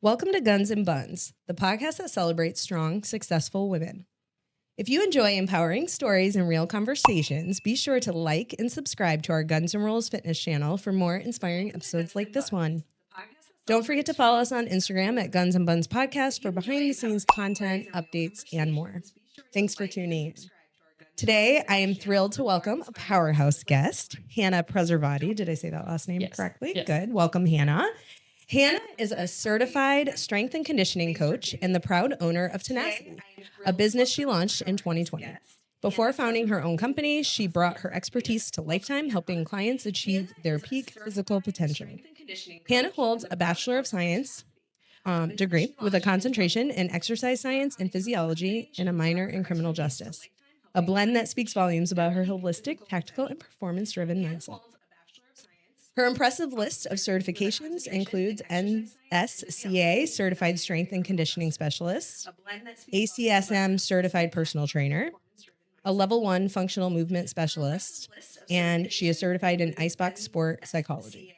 Welcome to Gunz Bunz, the podcast that celebrates strong, successful women. If you enjoy empowering stories and real conversations, be sure to like and subscribe to our Gunz and Rollz fitness channel for more inspiring episodes like this one. Don't forget to follow us on Instagram at Gunz Bunz Podcast for behind-the-scenes content, updates, and more. Thanks for tuning in. Today, I am thrilled to welcome a powerhouse guest, Hannah Preservati. Did I say that last name correctly? Yes. Good. Welcome, Hannah. Hannah is a certified strength and conditioning coach and the proud owner of Tenacity, a business she launched in 2020. Before founding her own company, she brought her expertise to Lifetime, helping clients achieve their peak physical potential. Hannah holds a Bachelor of Science degree with a concentration in exercise science and physiology and a minor in criminal justice, a blend that speaks volumes about her holistic, tactical, and performance-driven mindset. Her impressive list of certifications includes NSCA Certified Strength and Conditioning Specialist, ACSM Certified Personal Trainer, a Level 1 Functional Movement Specialist, and she is certified in Icebox Sport Psychology.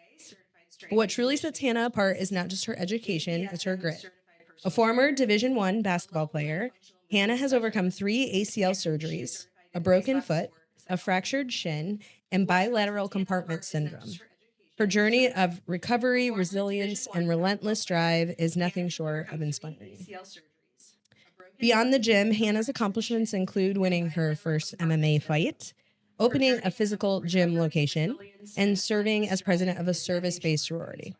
But what truly sets Hannah apart is not just her education, it's her grit. A former Division I basketball player, Hannah has overcome 3 ACL surgeries, a broken foot, a fractured shin, and bilateral compartment syndrome. Her journey of recovery, resilience, and relentless drive is nothing short of inspiring. Beyond the gym, Hannah's accomplishments include winning her first MMA fight, opening a physical gym location, and serving as president of a service-based sorority.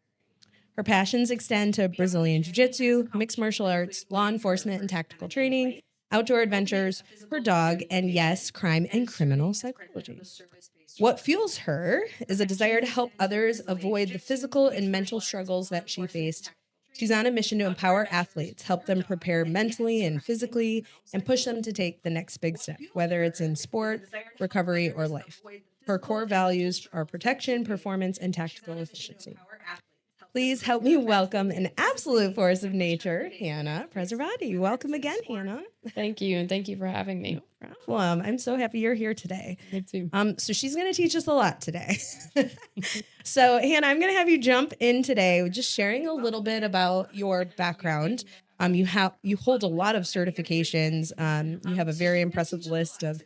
Her passions extend to Brazilian Jiu-Jitsu, mixed martial arts, law enforcement and tactical training, outdoor adventures, her dog, and yes, crime and criminal psychology. What fuels her is a desire to help others avoid the physical and mental struggles that she faced. She's on a mission to empower athletes, help them prepare mentally and physically, and push them to take the next big step, whether it's in sport, recovery, or life. Her core values are protection, performance, and tactical efficiency. Please help me welcome an absolute force of nature, Hannah Preservati. Welcome again, Hannah. Thank you, and thank you for having me. No problem. I'm so happy you're here today. Me too. So she's going to teach us a lot today. So, Hannah, I'm going to have you jump in today with just sharing a little bit about your background. You hold a lot of certifications. You have a very impressive list of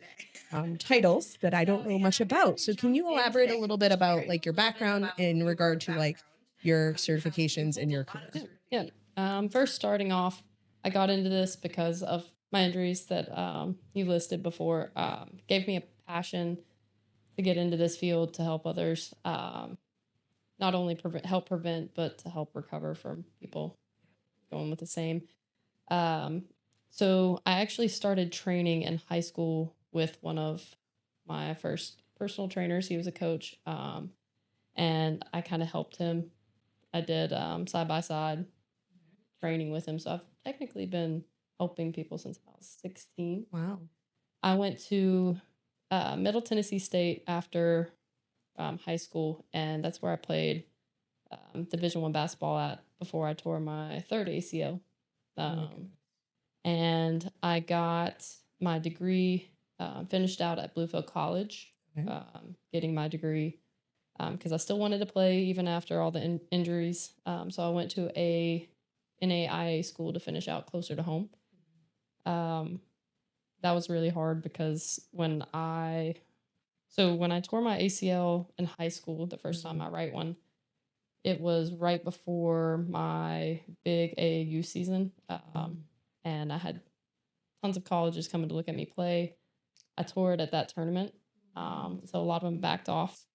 titles that I don't know much about. So, can you elaborate a little bit about like your background in regard to like your certifications in your career? Yeah. First, starting off, I got into this because of my injuries that you listed before. Gave me a passion to get into this field to help others, not only help prevent, but to help recover from people going with the same. So I actually started training in high school with one of my first personal trainers. He was a coach, and I kind of helped him. I did side-by-side training with him. So I've technically been helping people since I was 16. Wow. I went to Middle Tennessee State after high school, and that's where I played Division I basketball at before I tore my 3rd ACL. And I got my degree finished out at Bluefield College, getting my degree because I still wanted to play even after all the injuries. So I went to a NAIA school to finish out closer to home. That was really hard because when I tore my ACL in high school, the first time I right one, it was right before my big AAU season. And I had tons of colleges coming to look at me play. I tore it at that tournament. So a lot of them backed off.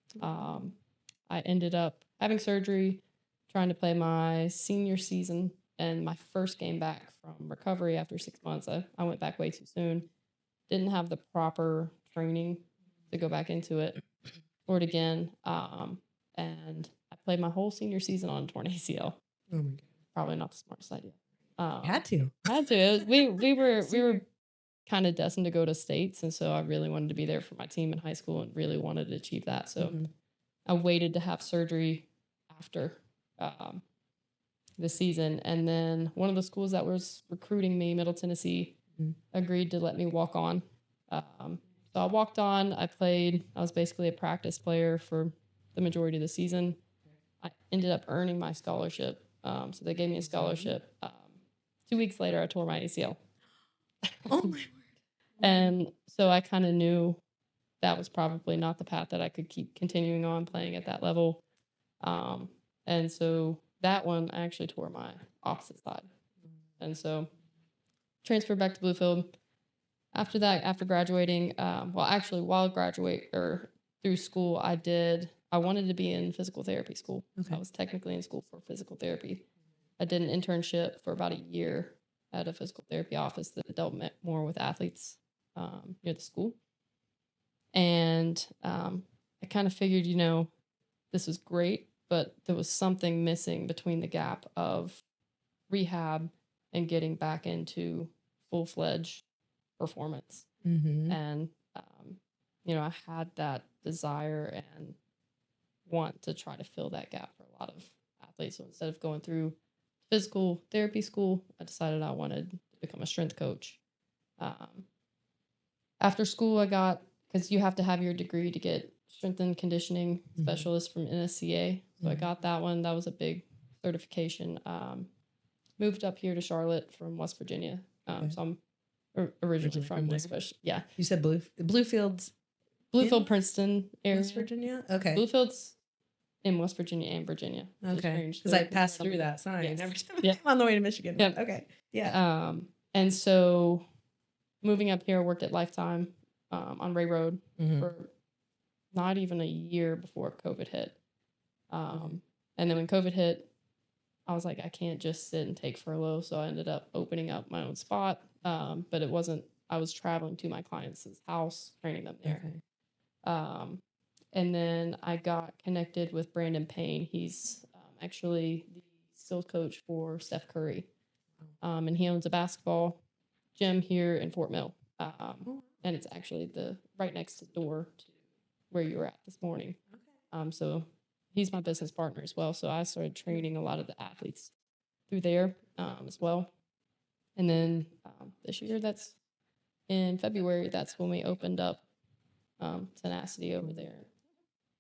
I ended up having surgery, trying to play my senior season, and my first game back from recovery after 6 months. I went back way too soon. Didn't have the proper training to go back into it. Tore it again. And I played my whole senior season on a torn ACL. Oh my God. Probably not the smartest idea. Had to. We were kind of destined to go to states, and so I really wanted to be there for my team in high school and really wanted to achieve that. So I waited to have surgery after the season, and then one of the schools that was recruiting me, Middle Tennessee, agreed to let me walk on. So I walked on. I was basically a practice player for the majority of the season. I ended up earning my scholarship So they gave me a scholarship. 2 weeks later, I tore my ACL. Oh my word. And so I kind of knew that was probably not the path that I could keep continuing on playing at that level. And so that one, I actually tore my opposite side. And so transferred back to Bluefield. After that, after graduating, while through school, I wanted to be in physical therapy school. Okay. I was technically in school for physical therapy. I did an internship for about a year at a physical therapy office that dealt more with athletes near the school. And I kind of figured, this was great, but there was something missing between the gap of rehab and getting back into full-fledged performance. Mm-hmm. And, I had that desire and want to try to fill that gap for a lot of athletes. So instead of going through physical therapy school, I decided I wanted to become a strength coach. After school, because you have to have your degree to get strength and conditioning specialist from NSCA. So I got that one. That was a big certification. Moved up here to Charlotte from West Virginia. So I'm originally from West Virginia. Yeah. You said Bluefield's Bluefield, Princeton area. West Virginia? Okay. Bluefield's in West Virginia and Virginia. Okay. Because I passed through that sign every time I'm on the way to Michigan. Yep. Okay. Yeah. And so moving up here, I worked at Lifetime on Ray Road for not even a year before COVID hit. And then when COVID hit, I was like, I can't just sit and take furlough. So I ended up opening up my own spot. But it wasn't, I was traveling to my clients' house, training them there. Okay. And then I got connected with Brandon Payne. He's actually the skills coach for Steph Curry. And he owns a basketball gym here in Fort Mill. And it's actually right next door to where you were at this morning. So he's my business partner as well. So I started training a lot of the athletes through there as well. And then this year, that's in February, that's when we opened up Tenacity over there.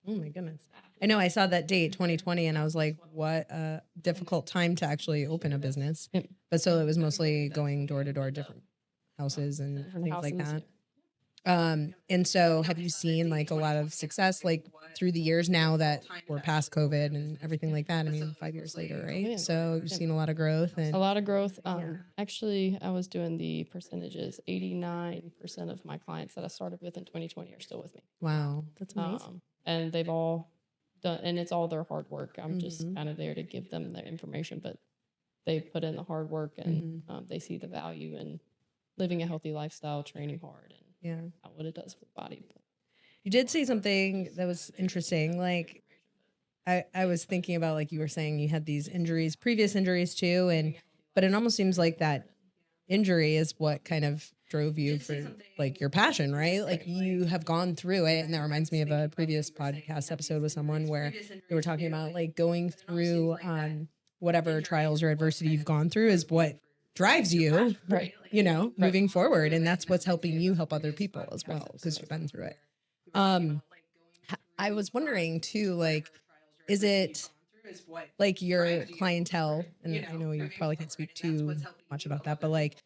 Oh my goodness. I know I saw that date 2020 and I was like, what a difficult time to actually open a business. Yep. But so it was mostly going door to door, different houses and things like that. And so have you seen like a lot of success like through the years now that we're past COVID and everything like that? I mean, 5 years later, right? Yeah. So you've seen a lot of growth. And a lot of growth. Actually, I was doing the percentages. 89% of my clients that I started with in 2020 are still with me. Wow, that's amazing. And they've all done, and it's all their hard work. I'm just kind of there to give them the information, but they put in the hard work and they see the value in living a healthy lifestyle, training hard, and what it does for the body. But you did say something that was interesting. Like I was thinking about, like you were saying, you had these injuries, previous injuries too, but it almost seems like that injury is what kind of drove you for like your passion, right? Like you have gone through it, and that reminds me of a previous podcast episode with someone where they were talking about like going through whatever trials or adversity you've gone through is what drives you, right? Moving forward, and that's what's helping you help other people as well because you've been through it. I was wondering too, like, is it like your clientele? And I know you probably can't speak too much about that, but like,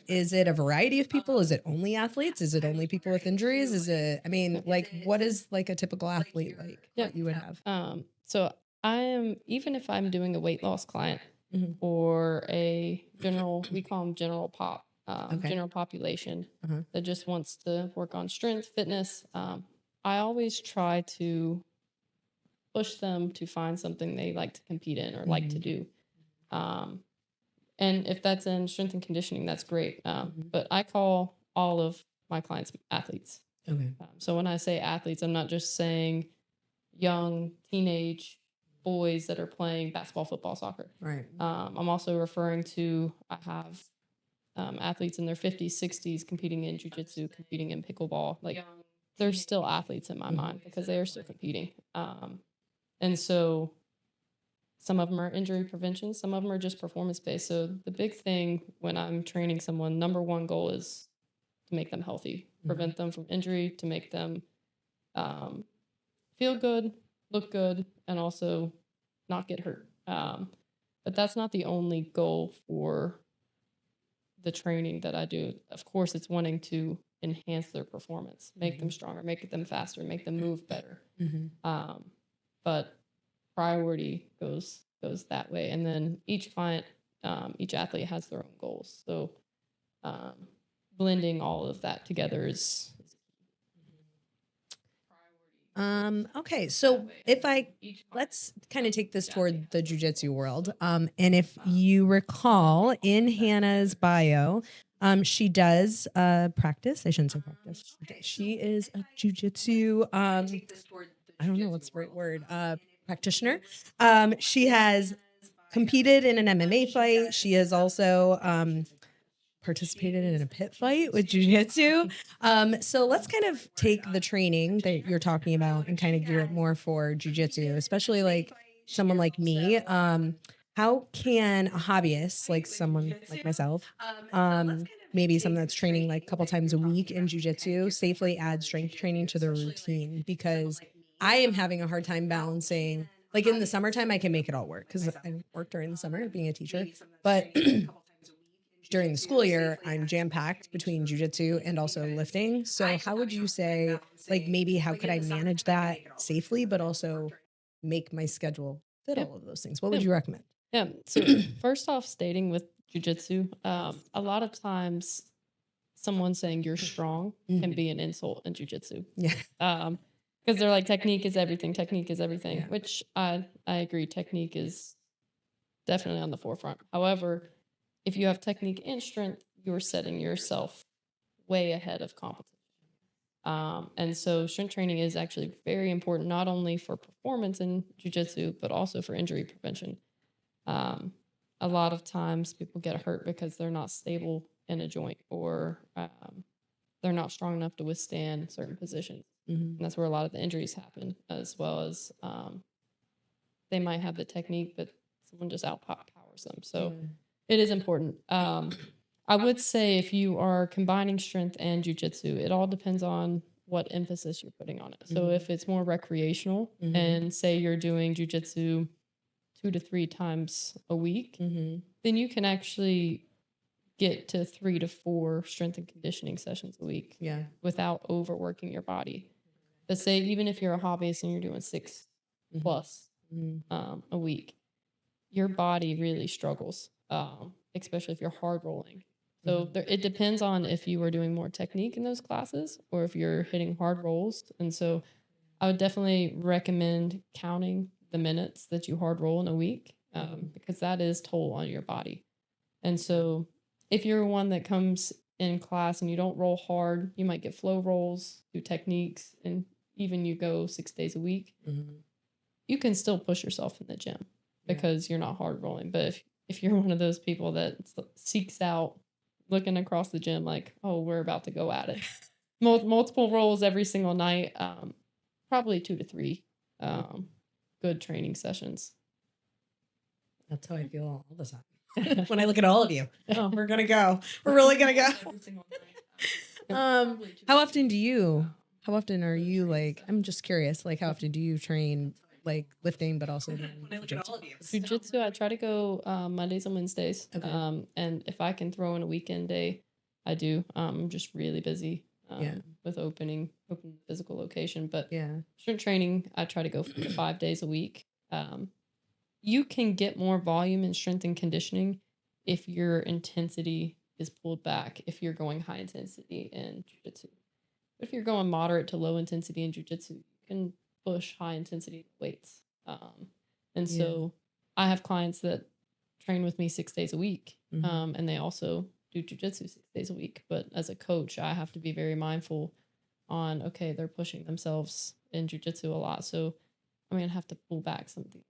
is it a variety of people? Is it only athletes? Is it only people with injuries? Is it? I mean, like, what is like a typical athlete like? What you would have? So I am, even if I'm doing a weight loss client or a general, we call them general pop. General population that just wants to work on strength, fitness. I always try to push them to find something they like to compete in or like to do. And if that's in strength and conditioning, that's great. But I call all of my clients athletes. Okay. So when I say athletes, I'm not just saying young teenage boys that are playing basketball, football, soccer. Right. I'm also referring to, I have athletes in their 50s, 60s competing in Jiu-Jitsu, competing in pickleball. Like, they're still athletes in my mind because they are still competing. And so some of them are injury prevention. Some of them are just performance-based. So the big thing when I'm training someone, number one goal is to make them healthy, prevent them from injury, to make them feel good, look good, and also not get hurt. But that's not the only goal for the training that I do. Of course, it's wanting to enhance their performance, make them stronger, make them faster, make them move better. But priority goes that way. And then each client, each athlete has their own goals. So blending all of that together is Okay, so let's kind of take this toward the jiu-jitsu world. And if you recall in Hannah's bio, she does practice. I shouldn't say practice. She is a jiu-jitsu, I don't know what's the right word, practitioner. She has competed in an MMA fight. She has also participated in a pit fight with jiu-jitsu. So let's kind of take the training that you're talking about and kind of gear it more for jiu-jitsu, especially like someone like me. How can a hobbyist, like someone like myself, maybe someone that's training like a couple times a week in jiu-jitsu, safely add strength training to their routine? Because I am having a hard time balancing. Like in the summertime, I can make it all work because I work during the summer being a teacher, but during the school year, I'm jam packed between jujitsu and also lifting. So, how would you say, like, maybe how could I manage that safely, but also make my schedule fit all of those things? What would you recommend? Yeah. So, first off, stating with jujitsu, a lot of times someone saying you're strong can be an insult in jujitsu. Yeah. Because they're like, technique is everything, which I agree. Technique is definitely on the forefront. However, if you have technique and strength, you're setting yourself way ahead of competition. And so strength training is actually very important, not only for performance in jiu-jitsu, but also for injury prevention. A lot of times people get hurt because they're not stable in a joint or they're not strong enough to withstand certain positions. And that's where a lot of the injuries happen, as well as they might have the technique, but someone just outpowers them. So it is important. I would say if you are combining strength and jiu-jitsu, it all depends on what emphasis you're putting on it. So if it's more recreational and say you're doing jiu-jitsu 2 to 3 times a week, then you can actually get to 3 to 4 strength and conditioning sessions a week without overworking your body. But say even if you're a hobbyist and you're doing 6 plus a week, your body really struggles, especially if you're hard rolling. So it depends on if you are doing more technique in those classes or if you're hitting hard rolls. And so I would definitely recommend counting the minutes that you hard roll in a week because that is toll on your body. And so if you're one that comes in class and you don't roll hard, you might get flow rolls, do techniques, and even you go 6 days a week, you can still push yourself in the gym because you're not hard rolling. But if you're one of those people that seeks out looking across the gym like, oh, we're about to go at it, multiple rolls every single night, probably 2 to 3 good training sessions. That's how I feel all the time. When I look at all of you, we're gonna go. We're really gonna go. How often are you like? I'm just curious. Like, how often do you train like lifting, but also jiu-jitsu? I try to go Mondays and Wednesdays. Okay. And if I can throw in a weekend day, I do. I'm just really busy with open physical location. But strength training, I try to go 4 to 5 days a week. You can get more volume in strength and conditioning if your intensity is pulled back, if you're going high intensity in jiu-jitsu. But if you're going moderate to low intensity in jiu-jitsu, you can push high intensity weights. And so I have clients that train with me 6 days a week, and they also do jiu-jitsu 6 days a week. But as a coach, I have to be very mindful on, okay, they're pushing themselves in jiu-jitsu a lot. So I'm going to have to pull back some of the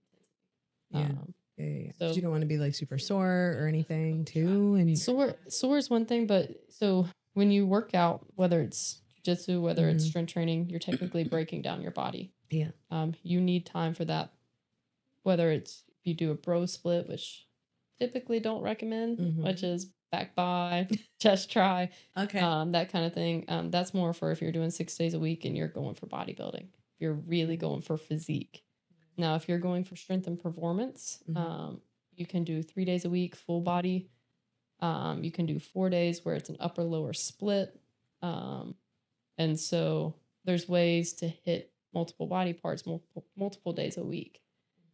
So you don't want to be like super sore or anything too. And sore is one thing, but so when you work out, whether it's jiu-jitsu, whether it's strength training, you're technically breaking down your body. Yeah. You need time for that. Whether it's if you do a bro split, which typically don't recommend, which is back by, chest try, that kind of thing. That's more for if you're doing 6 days a week and you're going for bodybuilding. If you're really going for physique. Now, if you're going for strength and performance, You can do 3 days a week, full body. You can do 4 days where it's an upper lower split. And so there's ways to hit multiple body parts multiple days a week.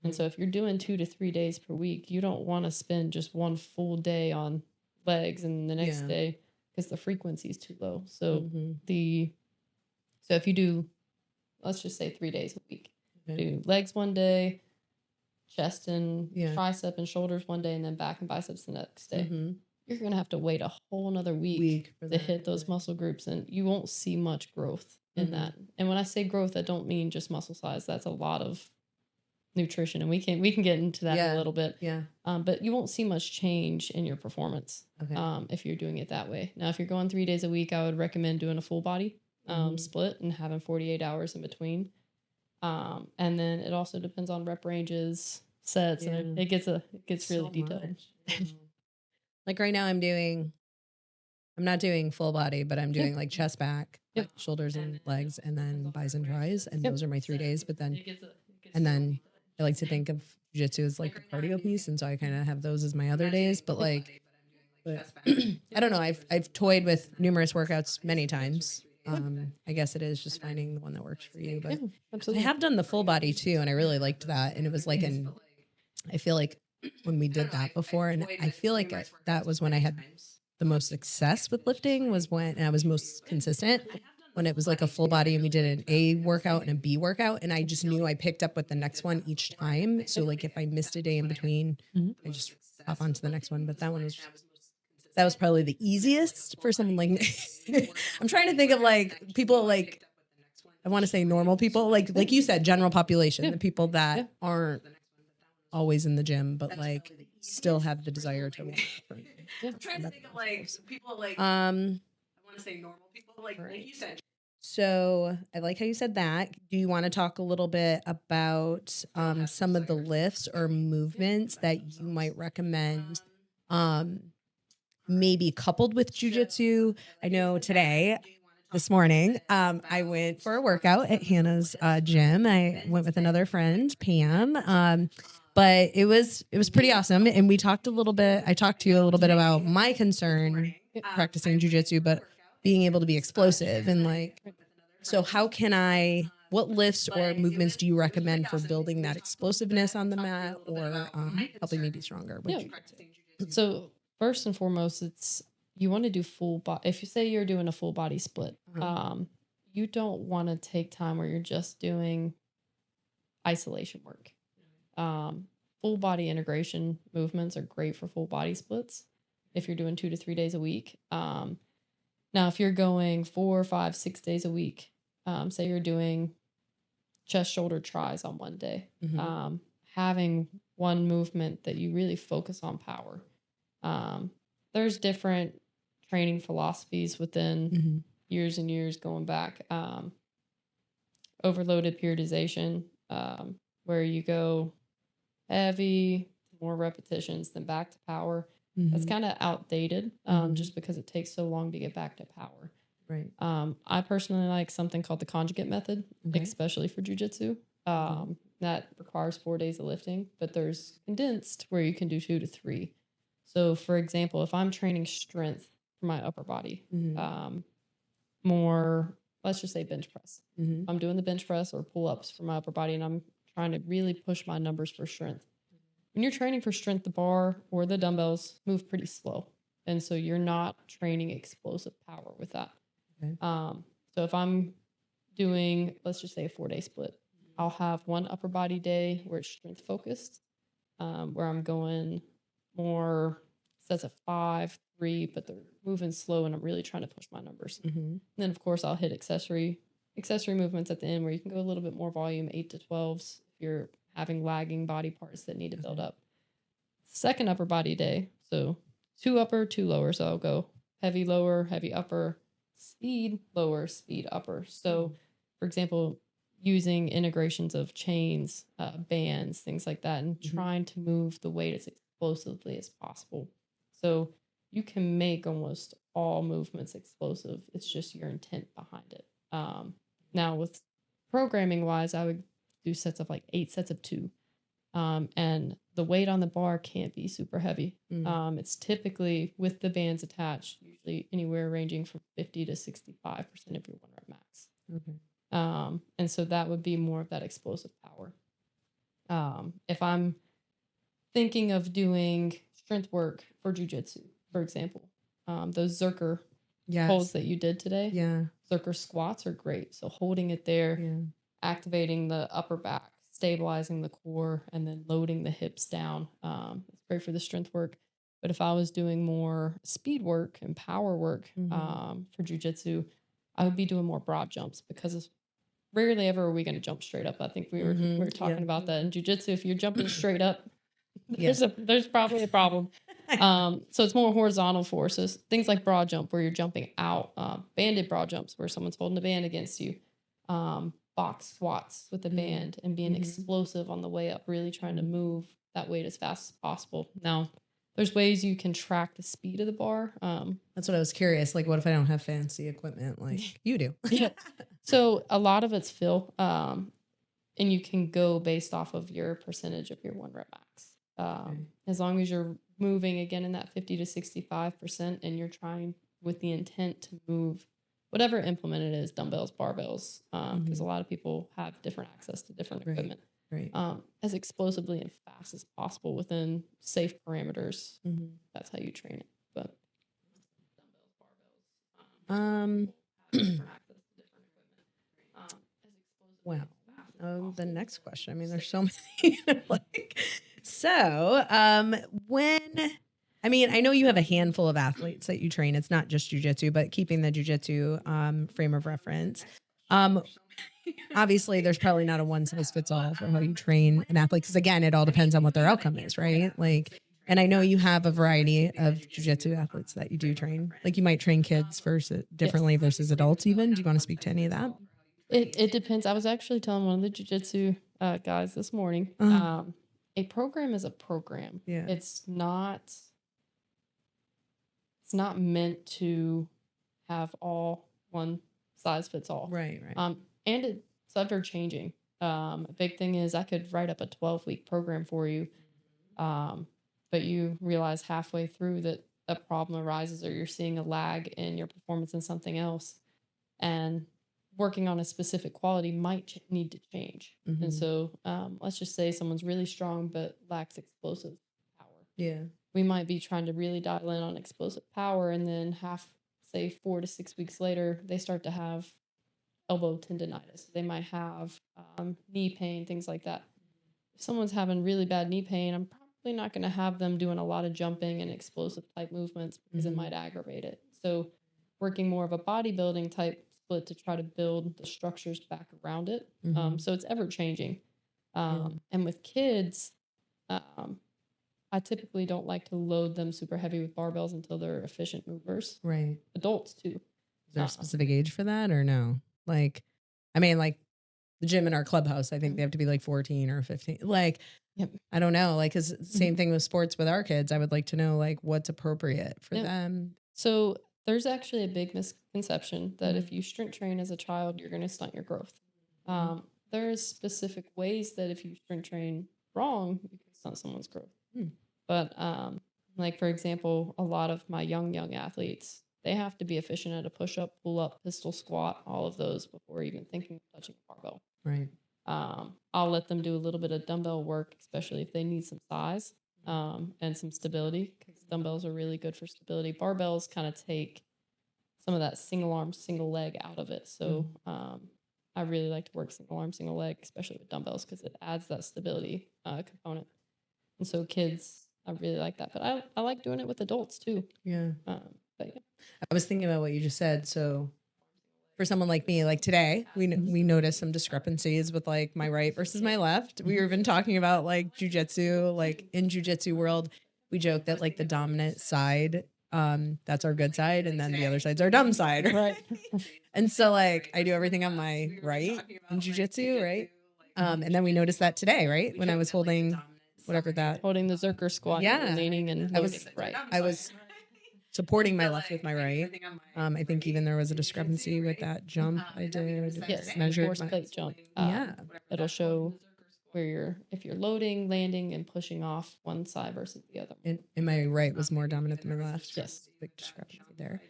And so if you're doing 2 to 3 days per week, you don't want to spend just one full day on legs and the next day because the frequency is too low. So so if you do, let's just say 3 days a week, do legs one day, chest and tricep and shoulders one day, and then back and biceps the next day. You're going to have to wait a whole another week to hit those muscle groups, and you won't see much growth in that. And when I say growth, I don't mean just muscle size. That's a lot of nutrition, and we can get into that in a little bit. But you won't see much change in your performance if you're doing it that way. Now, if you're going 3 days a week, I would recommend doing a full body split and having 48 hours in between. And then it also depends on rep ranges, sets, and it gets really so detailed. Like right now I'm not doing full body, but I'm doing like chest, back, shoulders and legs, and then bis and tris. And those are my 3 days. But then, I like to think of jiu-jitsu as like the cardio piece. And so I kind of have those as my other days, but like, I don't know. I've toyed with numerous workouts many times. I guess it is just finding the one that works for you, but I have done the full body too. And I really liked that. And it was like, I feel like when we did that before, and I feel like that was when I had the most success with lifting, was when I was most consistent, when it was like a full body and we did an A workout and a B workout. And I just knew I picked up with the next one each time. So like if I missed a day in between, I just hop on to the next one. But that was probably the easiest for someone like me. I'm trying to think of like people like, I want to say normal people, like you said, general population, the people that aren't always in the gym, but like still have the desire to work. I'm trying to think of like people like, I want to say normal people, like you said. So I like how you said that. Do you want to talk a little bit about some of the lifts or movements that you might recommend, maybe coupled with jiu-jitsu? I know this morning, I went for a workout at Hannah's gym. I went with another friend, Pam. But it was pretty awesome. And I talked to you a little bit about my concern practicing jiu-jitsu, but being able to be explosive and like, so what lifts or movements do you recommend for building that explosiveness on the mat or helping me be stronger? So first and foremost, you want to do full body. If you say you're doing a full body split, you don't want to take time where you're just doing isolation work. Full body integration movements are great for full body splits if you're doing 2 to 3 days a week. Now, if you're going 4, 5, 6 days a week, say you're doing chest, shoulder, tris on one day, having one movement that you really focus on power. There's different training philosophies within years and years going back. Overloaded periodization, where you go heavy, more repetitions, then back to power. That's kind of outdated, just because it takes so long to get back to power. Right. I personally like something called the conjugate method, especially for jiu-jitsu. That requires 4 days of lifting, but there's condensed where you can do 2 to 3. So, for example, if I'm training strength for my upper body, more, let's just say bench press. I'm doing the bench press or pull-ups for my upper body, and I'm trying to really push my numbers for strength. When you're training for strength, the bar or the dumbbells move pretty slow. And so you're not training explosive power with that. Okay. So if I'm doing, let's just say a 4-day split, I'll have one upper body day where it's strength focused, where I'm going more sets of 5, 3, but they're moving slow and I'm really trying to push my numbers. And then of course I'll hit accessory movements at the end where you can go a little bit more volume, 8 to 12s if you're having lagging body parts that need to build up. Second upper body day, so 2 upper, 2 lower. So I'll go heavy lower, heavy upper, speed lower, speed upper. So for example, using integrations of chains, bands, things like that, and trying to move the weight as explosively as possible. So you can make almost all movements explosive. It's just your intent behind it. Now with programming wise, I would do sets of like 8 sets of 2. And the weight on the bar can't be super heavy. Mm. It's typically with the bands attached, usually anywhere ranging from 50 to 65% of your 1 rep max. Okay. And so that would be more of that explosive power. If I'm thinking of doing strength work for jiu-jitsu, for example, those Zerker holds that you did today, Zerker squats are great. So holding it there, activating the upper back, stabilizing the core, and then loading the hips down. It's great for the strength work. But if I was doing more speed work and power work for jiu-jitsu, I would be doing more broad jumps, because rarely ever are we going to jump straight up. I think we were talking about that in jiu-jitsu. If you're jumping straight up, there's probably a problem. So it's more horizontal forces. Things like broad jump, where you're jumping out, banded broad jumps, where someone's holding a band against you, box squats with a band, and being explosive on the way up, really trying to move that weight as fast as possible. Now, there's ways you can track the speed of the bar. That's what I was curious. Like, what if I don't have fancy equipment like you do? So a lot of it's feel, and you can go based off of your percentage of your 1 rep max. As long as you're moving again in that 50 to 65%, and you're trying with the intent to move whatever implement it is, dumbbells, barbells, because a lot of people have different access to different equipment, as explosively and fast as possible within safe parameters. That's how you train it. But wow. The next question. I mean, there's so many. I know you have a handful of athletes that you train. It's not just jiu-jitsu, but keeping the jiu-jitsu frame of reference. Obviously, there's probably not a one size fits all for how you train an athlete, because again, it all depends on what their outcome is, right? Like, and I know you have a variety of jiu-jitsu athletes that you do train. Like, you might train kids differently versus adults even. Do you want to speak to any of that? It depends. I was actually telling one of the jiu-jitsu guys this morning, a program is a program. It's not meant to have all one size fits all. Right. And it's ever changing. A big thing is I could write up a 12-week program for you, but you realize halfway through that a problem arises, or you're seeing a lag in your performance in something else, and working on a specific quality might need to change. And so let's just say someone's really strong but lacks explosive power. We might be trying to really dial in on explosive power, and then say 4 to 6 weeks later, they start to have elbow tendonitis. They might have knee pain, things like that. If someone's having really bad knee pain, I'm probably not going to have them doing a lot of jumping and explosive type movements, because it might aggravate it. So working more of a bodybuilding type split to try to build the structures back around it. So it's ever changing. And with kids, I typically don't like to load them super heavy with barbells until they're efficient movers. Right. Adults too. Is there a specific age for that, or no? Like the gym in our clubhouse, I think they have to be like 14 or 15. Like, I don't know. Like, cause same thing with sports with our kids. I would like to know like what's appropriate for them. So there's actually a big misconception that if you strength train as a child, you're going to stunt your growth. There's specific ways that if you strength train wrong, you can stunt someone's growth. But like, for example, a lot of my young athletes, they have to be efficient at a push-up, pull-up, pistol squat, all of those before even thinking of touching a barbell. Right. I'll let them do a little bit of dumbbell work, especially if they need some size and some stability, because dumbbells are really good for stability. Barbells kind of take some of that single arm, single leg out of it. So I really like to work single arm, single leg, especially with dumbbells, because it adds that stability component. And so kids, I really like that. But I like doing it with adults too. But yeah. I was thinking about what you just said. So for someone like me, like today, we noticed some discrepancies with like my right versus my left. We were even talking about like jiu-jitsu, like in jiu-jitsu world, we joke that like the dominant side, that's our good side, and then the other side's our dumb side. Right. And so like I do everything on my right in jiu-jitsu, right? And then we noticed that today, right? When I was holding holding the Zerker squat, leaning and loading, I was supporting my left with my right. I think even there was a discrepancy with that jump I did. Yes, measured force plate jump. Yeah. It'll show where if you're loading, landing, and pushing off one side versus the other. And my right was more dominant than my left. Yes. Big discrepancy there.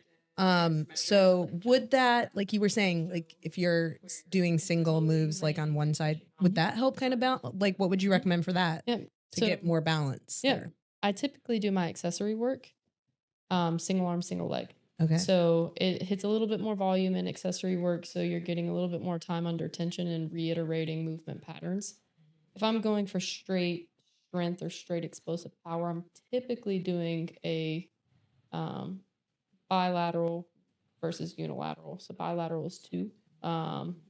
So would that, like you were saying, like if you're doing single moves like on one side, would that help kind of balance? Like what would you recommend for that Yeah. to get more balance? Yeah. There? I typically do my accessory work, single arm, single leg. Okay. So it hits a little bit more volume in accessory work. So you're getting a little bit more time under tension and reiterating movement patterns. If I'm going for straight strength or straight explosive power, I'm typically doing a bilateral versus unilateral. So bilateral is 2,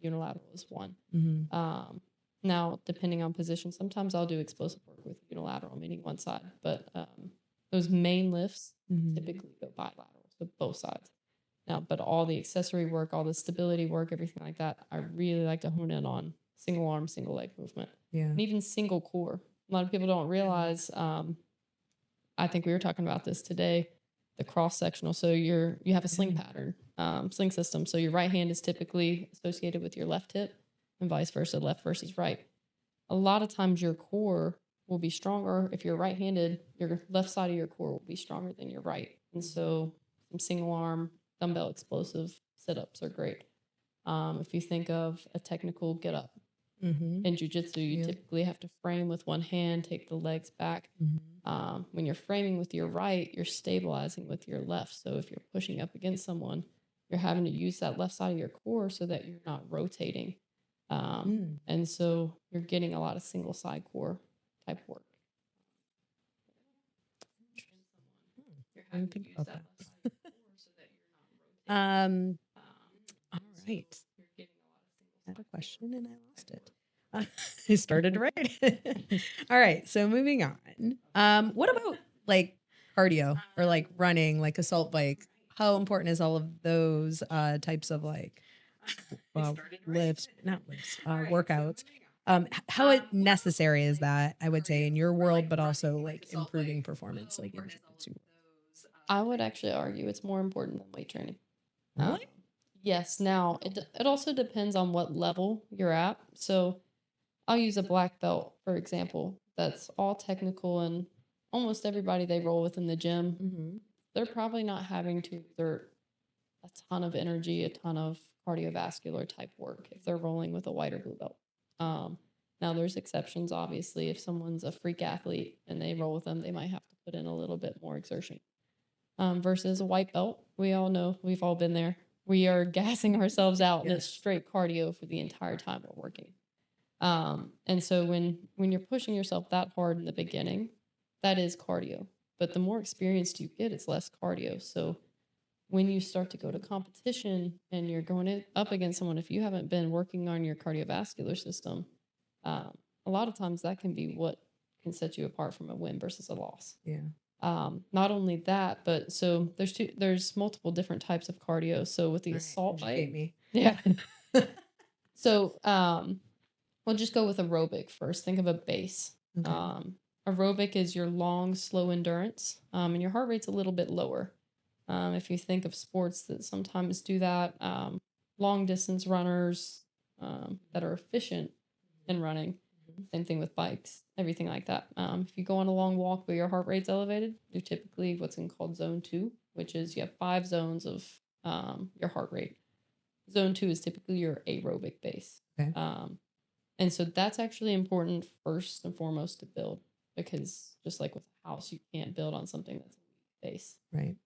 unilateral is 1. Mm-hmm. Now, depending on position, sometimes I'll do explosive work with unilateral, meaning one side. But those main lifts typically go bilateral, so both sides. Now, but all the accessory work, all the stability work, everything like that, I really like to hone in on single arm, single leg movement. Yeah. And even single core. A lot of people don't realize, I think we were talking about this today, the cross-sectional. So you have a sling pattern, sling system. So your right hand is typically associated with your left hip and vice versa, left versus right. A lot of times your core will be stronger. If you're right-handed, your left side of your core will be stronger than your right. And so some single arm dumbbell explosive sit-ups are great. If you think of a technical get-up in Jiu-Jitsu, you typically have to frame with one hand, take the legs back. When you're framing with your right, you're stabilizing with your left. So if you're pushing up against someone, you're having to use that left side of your core so that you're not rotating. And so you're getting a lot of single side core type work. I didn't think about that. All right. I had a question and I lost it. I started to write it. All right. So moving on. What about like cardio or like running, like assault bike? How important is all of those types of like lifts, not lifts, workouts? How necessary is that, I would say, in your world, but also like improving performance, like in jiu-jitsu? I would actually argue it's more important than weight training. Really? Yes. Now, it also depends on what level you're at. So I'll use a black belt, for example, that's all technical, and almost everybody they roll with in the gym, they're probably not having to exert a ton of energy, a ton of cardiovascular type work if they're rolling with a white or blue belt. Now, there's exceptions, obviously. If someone's a freak athlete and they roll with them, they might have to put in a little bit more exertion. Versus a white belt, we all know, we've all been there. We are gassing ourselves out and it's straight cardio for the entire time we're working. And so when you're pushing yourself that hard in the beginning, that is cardio. But the more experienced you get, it's less cardio. So when you start to go to competition and you're going up against someone, if you haven't been working on your cardiovascular system, a lot of times that can be what can set you apart from a win versus a loss. Yeah. Not only that, but so there's multiple different types of cardio. So with the assault bike, yeah. So we'll just go with aerobic first. Think of a base. Okay. Aerobic is your long, slow endurance, and your heart rate's a little bit lower. If you think of sports that sometimes do that, long distance runners that are efficient in running. Same thing with bikes, everything like that. If you go on a long walk but your heart rate's elevated, you're typically what's called zone 2, which is you have 5 zones of your heart rate. Zone 2 is typically your aerobic base. Okay. And so that's actually important first and foremost to build, because just like with a house, you can't build on something that's a weak base. Right.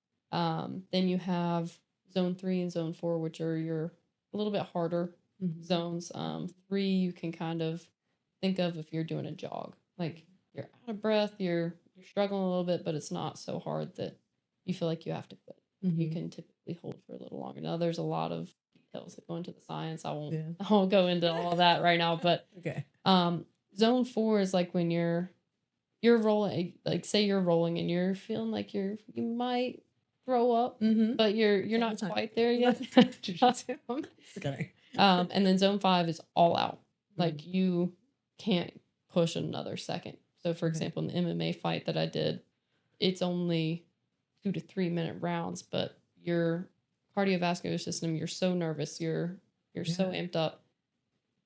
Then you have zone 3 and zone 4, which are your a little bit harder zones. 3 you can kind of think of if you're doing a jog, like you're out of breath, you're struggling a little bit, but it's not so hard that you feel like you have to quit. You can typically hold for a little longer. Now there's a lot of details that go into the science. I won't go into all that right now, but okay. Zone 4 is like when you're rolling, like say you're rolling and you're feeling like you might throw up, but you're not quite there yet. Okay. And then zone 5 is all out. Like you can't push another second. So for example, in the MMA fight that I did, it's only 2 to 3 minute rounds, but your cardiovascular system, you're so nervous, you're so amped up.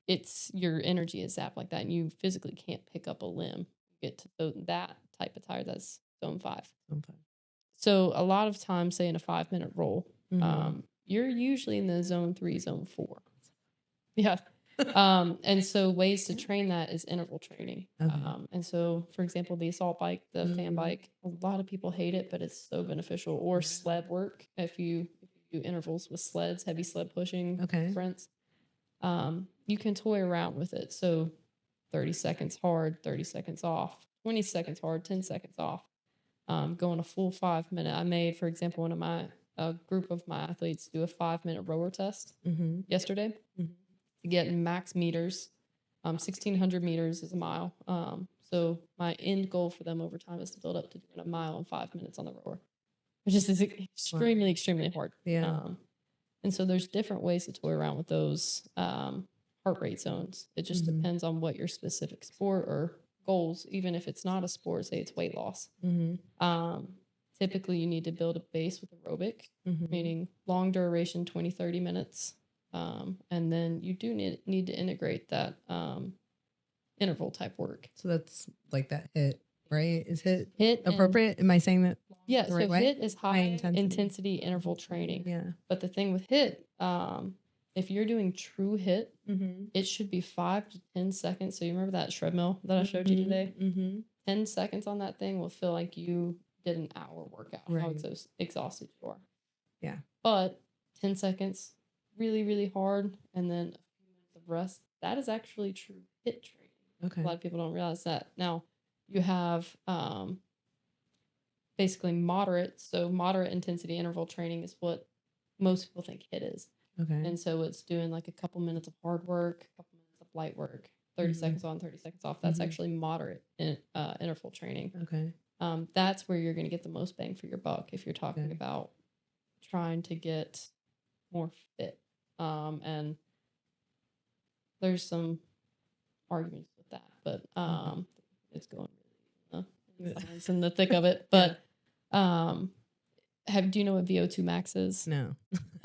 it's your energy is zapped like that, and you physically can't pick up a limb. You get to that type of tired. That's zone 5. Okay. So a lot of times, say in a 5-minute roll, Mhm. you're usually in the zone 3, zone 4. Yeah. And so ways to train that is interval training. Okay. And so, for example, the assault bike, the fan bike, a lot of people hate it, but it's so beneficial. Or sled work, if you do intervals with sleds, heavy sled pushing, Okay. sprints, you can toy around with it. So 30 seconds hard, 30 seconds off, 20 seconds hard, 10 seconds off. Going a full 5-minute. I made, for example, one of my a group of my athletes do a 5-minute rower test yesterday to get max meters. 1,600 meters is a mile. So my end goal for them over time is to build up to doing a mile in 5 minutes on the rower, which is extremely, extremely hard. Yeah. And so there's different ways to toy around with those heart rate zones. It just depends on what your specific sport or goals, even if it's not a sport, say it's weight loss. Typically, you need to build a base with aerobic, meaning long duration, 20, 30 minutes. And then you do need to integrate that interval type work. So that's like that HIIT, right? Is HIIT HIIT appropriate? Am I saying that? Yeah, the right so way? HIIT is high intensity interval training. Yeah. But the thing with HIIT, if you're doing true HIIT, it should be 5 to 10 seconds. So you remember that treadmill that I showed you today? 10 seconds on that thing will feel like you did an hour workout. How exhausted you are. Yeah. But 10 seconds, really, really hard, and then a few minutes of rest. That is actually true HIIT training. Okay. A lot of people don't realize that. Now, you have basically moderate. So moderate intensity interval training is what most people think HIIT is. Okay. And so it's doing like a couple minutes of hard work, a couple minutes of light work, 30 seconds on, 30 seconds off. That's actually moderate interval training. Okay. That's where you're going to get the most bang for your buck if you're talking about trying to get more fit. And there's some arguments with that, but it's going really it's in the thick of it. But do you know what VO2 max is? No.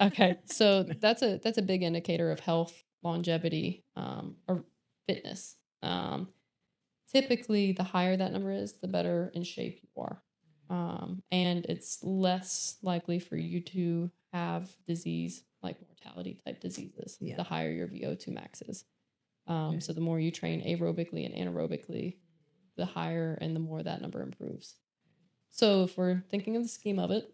Okay, so that's a big indicator of health, longevity, or fitness. Typically, the higher that number is, the better in shape you are, and it's less likely for you to have disease like mortality type diseases. The higher your VO2 max is. So the more you train aerobically and anaerobically, the higher and the more that number improves. So if we're thinking of the scheme of it,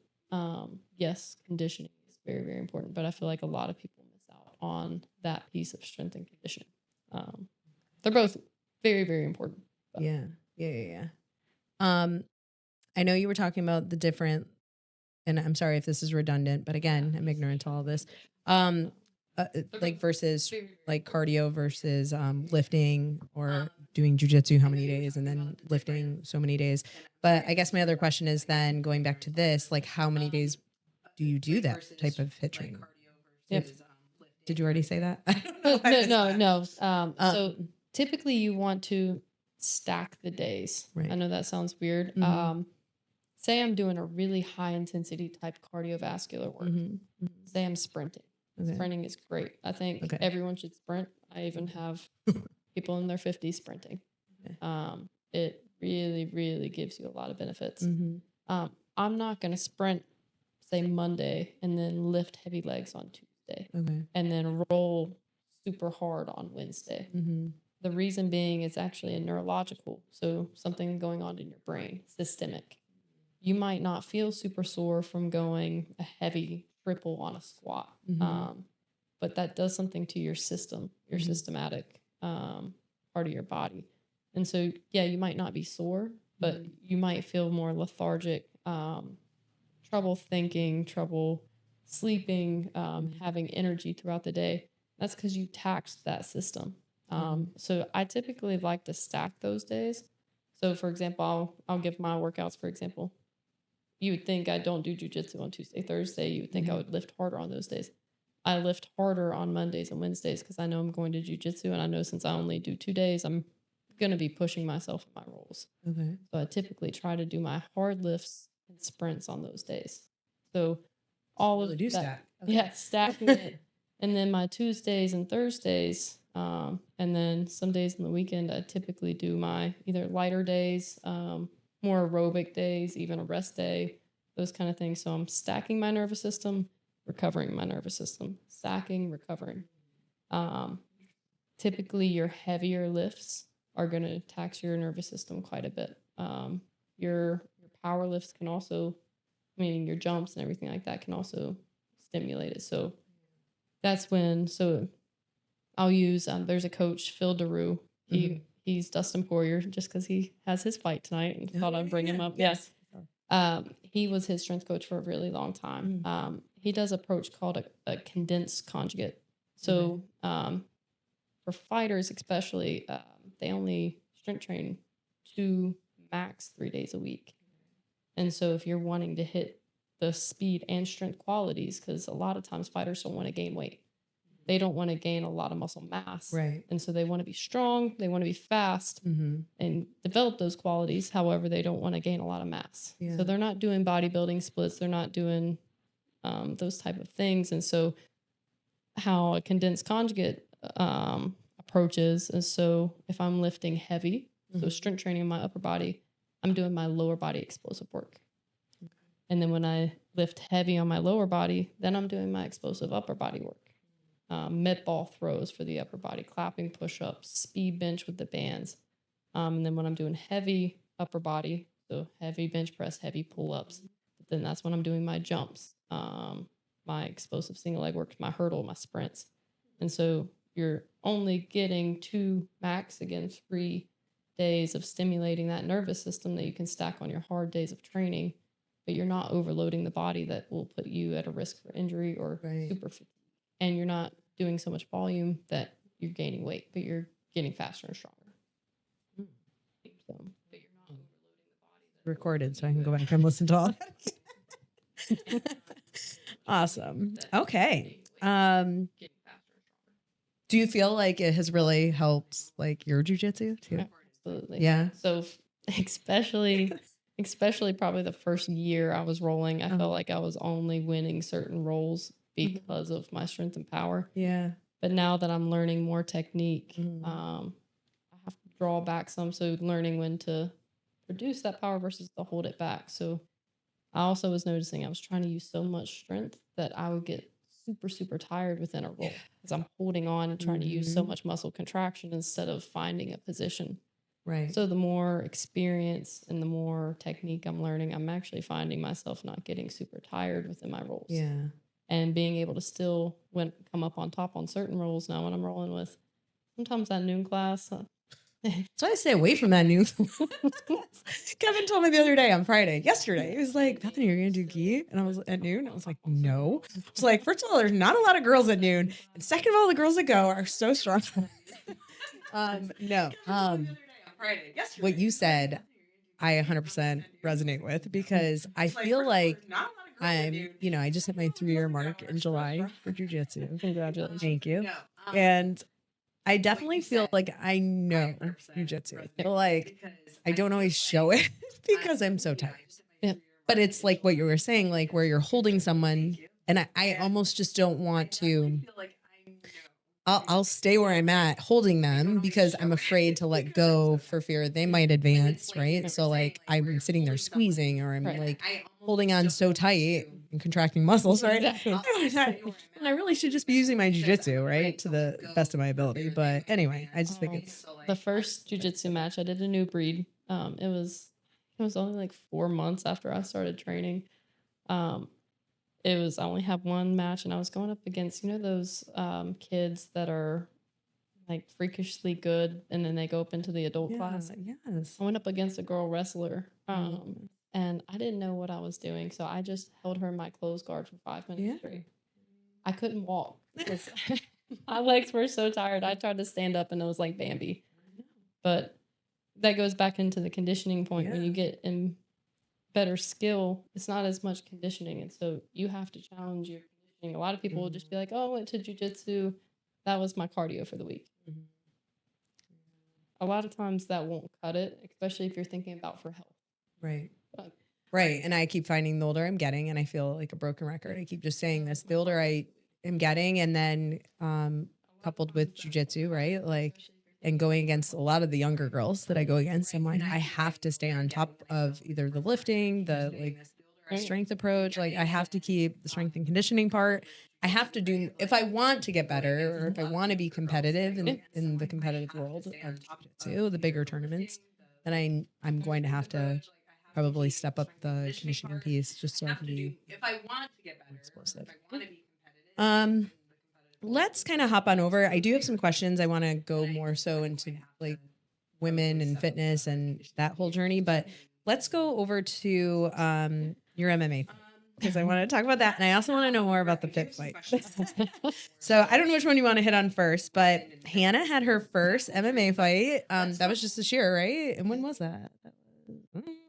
yes, conditioning is very, very important. But I feel like a lot of people miss out on that piece of strength and conditioning. They're both very, very important. But. Yeah. I know you were talking about the different, and I'm sorry if this is redundant, but again, I'm ignorant to all this. Like versus like cardio versus lifting or doing jiu-jitsu how many days and then lifting so many days. But I guess my other question is then going back to this, like how many days do you do that type of HIIT training? Yep. Did you already say that? No. So typically you want to stack the days. Right. I know that sounds weird. Say I'm doing a really high intensity type cardiovascular work. Say I'm sprinting. Okay. Sprinting is great. I think everyone should sprint. I even have people in their 50s sprinting. It really, really gives you a lot of benefits. I'm not going to sprint, say, Monday and then lift heavy legs on Tuesday and then roll super hard on Wednesday. The reason being it's actually a neurological, so something going on in your brain, systemic. You might not feel super sore from going a heavy triple on a squat, but that does something to your system, your systematic part of your body. And so, yeah, you might not be sore, but you might feel more lethargic, trouble thinking, trouble sleeping, having energy throughout the day. That's because you taxed that system. So I typically like to stack those days. So, for example, I'll give my workouts, for example. You would think I don't do jiu-jitsu on Tuesday, Thursday. You would think I would lift harder on those days. I lift harder on Mondays and Wednesdays because I know I'm going to jiu-jitsu, and I know since I only do 2 days, I'm going to be pushing myself in my rolls. So I typically try to do my hard lifts and sprints on those days. So all of that, stack. stacking it. And then my Tuesdays and Thursdays, And then some days on the weekend, I typically do my either lighter days, more aerobic days, even a rest day, those kind of things. So I'm stacking my nervous system, recovering my nervous system, stacking, recovering. Typically, your heavier lifts are going to tax your nervous system quite a bit. Your power lifts can also, meaning your jumps and everything like that, can also stimulate it. So that's when, so I'll use, there's a coach, Phil DeRue. He's Dustin Poirier, just because he has his fight tonight and thought I'd bring him up. Yes. He was his strength coach for a really long time. He does an approach called a condensed conjugate. So for fighters especially, they only strength train 2 max 3 days a week. And so if you're wanting to hit the speed and strength qualities, because a lot of times fighters don't want to gain weight. They don't want to gain a lot of muscle mass. Right. And so they want to be strong, they want to be fast and develop those qualities. However, they don't want to gain a lot of mass. So they're not doing bodybuilding splits. They're not doing those type of things. And so how a condensed conjugate approaches is, so if I'm lifting heavy, so strength training in my upper body, I'm doing my lower body explosive work. And then when I lift heavy on my lower body, then I'm doing my explosive upper body work. Mid ball throws for the upper body, clapping push-ups, speed bench with the bands. And then when I'm doing heavy upper body, so heavy bench press, heavy pull-ups, then that's when I'm doing my jumps, my explosive single leg work, my hurdle, my sprints. And so you're only getting 2 max, again, 3 days of stimulating that nervous system that you can stack on your hard days of training, but you're not overloading the body that will put you at a risk for injury or super fatigue. And you're not doing so much volume that you're gaining weight, but you're getting faster and stronger. So, but you're not overloading the body. Recorded, so I can go back and listen to all that. Awesome. Okay. Do you feel like it has really helped like your jiu-jitsu too? Yeah, absolutely. Yeah. So especially probably the first year I was rolling, I felt like I was only winning certain rolls because of my strength and power. Yeah. But now that I'm learning more technique, I have to draw back some. So learning when to produce that power versus to hold it back. So I also was noticing I was trying to use so much strength that I would get super, super tired within a roll because I'm holding on and trying to use so much muscle contraction instead of finding a position. Right. So the more experience and the more technique I'm learning, I'm actually finding myself not getting super tired within my rolls. Yeah. And being able to still come up on top on certain rolls now when I'm rolling with sometimes that noon class. So I stay away from that noon. Kevin told me the other day on Friday, yesterday, he was like, Bethany, you're going to do gi? And I was at noon. I was like, no. I was like, first of all, there's not a lot of girls at noon. And second of all, the girls that go are so strong. No. What you said, I 100% resonate with because I feel like I just hit my 3-year mark in July for jiu-jitsu. Congratulations. Thank you. And I definitely feel like I know jiu-jitsu. I feel like I don't always show it because I'm so tired. Yeah. But it's like what you were saying, like where you're holding someone and I almost just don't want to. I'll stay where I'm at holding them because I'm afraid to let go for fear they might advance, right? So like I'm sitting there squeezing or I'm like holding on so tight and contracting muscles, right? And I really should just be using my jiu-jitsu, right? To the best of my ability. But anyway, I just think it's the first jiu-jitsu match I did a new breed. It was only like 4 months after I started training. I only have one match and I was going up against, those kids that are like freakishly good and then they go up into the adult class. Yes. I went up against a girl wrestler and I didn't know what I was doing. So I just held her in my closed guard for 5 minutes straight. I couldn't walk. My legs were so tired. I tried to stand up and it was like Bambi. But that goes back into the conditioning point. When you get in better skill, it's not as much conditioning. And so you have to challenge your conditioning. A lot of people will just be like, oh, I went to jiu-jitsu. That was my cardio for the week. A lot of times that won't cut it, especially if you're thinking about for health. Right. Right. And I keep finding the older I'm getting, and I feel like a broken record. I keep just saying this, the older I am getting. And then coupled with jujitsu, right? Like, and going against a lot of the younger girls that I go against, I'm like, I have to stay on top of either the lifting, the like strength approach. Like, I have to keep the strength and conditioning part. I have to do, if I want to get better or if I want to be competitive in the competitive world of jiu-jitsu, the bigger tournaments, then I'm going to have to probably step up the conditioning piece just so I can be more explosive. Let's kind of hop on over. I do have some questions. I want to go more so into like women and fitness and that whole journey, but let's go over to your MMA fight because I want to talk about that. And I also want to know more about the pit fight. So I don't know which one you want to hit on first, but Hannah had her first MMA fight. That was just this year, right? And when was that?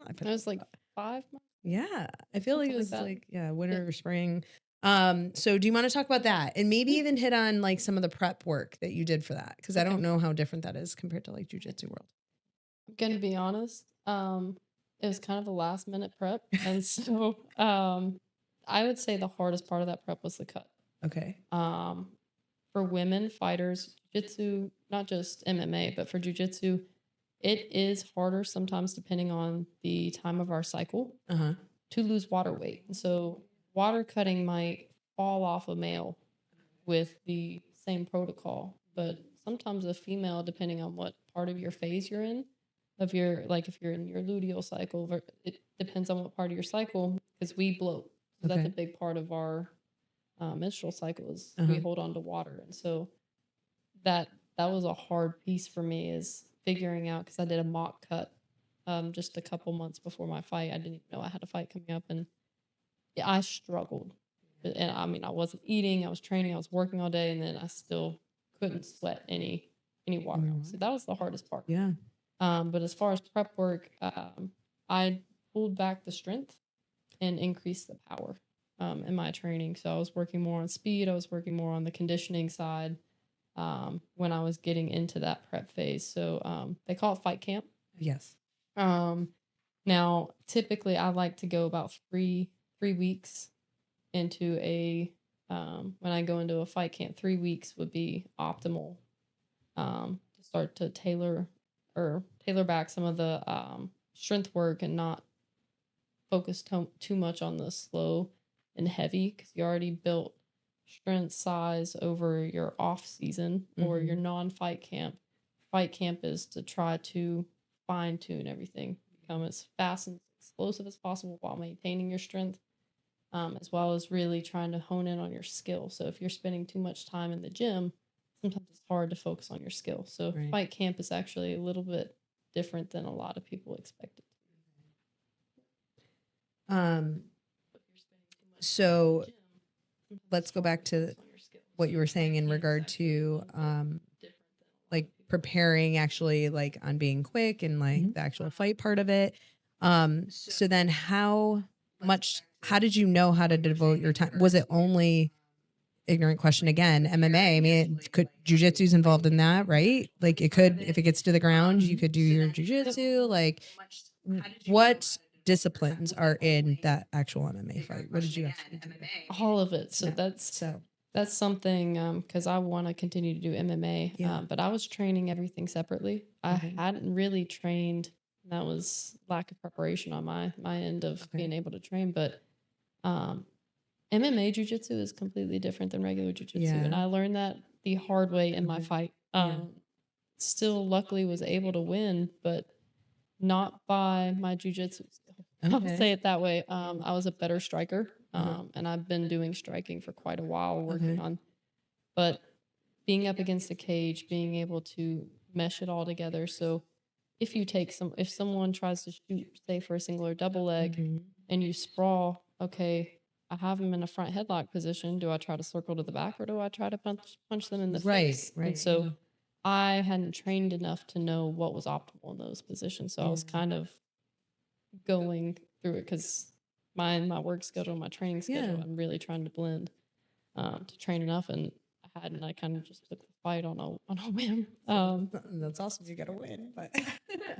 It was like 5 months. Yeah. I feel like it was that. like, winter or spring. So do you want to talk about that and maybe even hit on like some of the prep work that you did for that? Cause I don't know how different that is compared to like jiu-jitsu world. I'm gonna be honest. It was kind of a last minute prep. And so I would say the hardest part of that prep was the cut. Okay. For women fighters, jiu-jitsu, not just MMA, but for jiu-jitsu, it is harder sometimes depending on the time of our cycle to lose water weight. And so water cutting might fall off a male with the same protocol, but sometimes a female, depending on what part of your phase you're in, if you're in your luteal cycle, it depends on what part of your cycle, because we bloat. So that's a big part of our menstrual cycle is we hold on to water. And so that was a hard piece for me, is figuring out, because I did a mock cut just a couple months before my fight. I didn't even know I had a fight coming up, and I struggled. And I mean, I wasn't eating, I was training, I was working all day, and then I still couldn't sweat any water. So that was the hardest part. Yeah. But as far as prep work, I pulled back the strength and increased the power in my training. So I was working more on speed. I was working more on the conditioning side when I was getting into that prep phase. So they call it fight camp. Yes. Now, typically, I like to go about 3 weeks into a when I go into a fight camp. 3 weeks would be optimal to start to tailor back some of the strength work and not focus too much on the slow and heavy, because you already built strength size over your off season or your non-fight camp. Fight camp is to try to fine tune everything, become as fast and explosive as possible while maintaining your strength, as well as really trying to hone in on your skill. So if you're spending too much time in the gym, sometimes it's hard to focus on your skill. So fight camp is actually a little bit different than a lot of people expect it. So let's go back to what you were saying in regard to like preparing actually like on being quick and like the actual fight part of it. So then how did you know how to devote your time? Was it only, ignorant question again, MMA? I mean, jiu-jitsu's involved in that, right? Like it could, if it gets to the ground, you could do your jiu-jitsu. Like what disciplines are in that actual MMA fight? What did you actually do? All of it. So that's something, because I want to continue to do MMA, but I was training everything separately. I hadn't really trained. That was lack of preparation on my end of being able to train. But MMA jiu-jitsu is completely different than regular jiu-jitsu. And I learned that the hard way in my fight. Still luckily was able to win, but not by my jiu-jitsu skill. I'll say it that way. I was a better striker, and I've been doing striking for quite a while, working on. But being up against a cage, being able to mesh it all together. So if someone tries to shoot, say for a single or double leg, and you sprawl, okay, I have them in a front headlock position. Do I try to circle to the back, or do I try to punch them in the face? And so I hadn't trained enough to know what was optimal in those positions. So I was kind of going through it, because my work schedule, my training schedule, I'm really trying to blend to train enough. And I kind of just took the fight on a whim. That's awesome. You got to win, but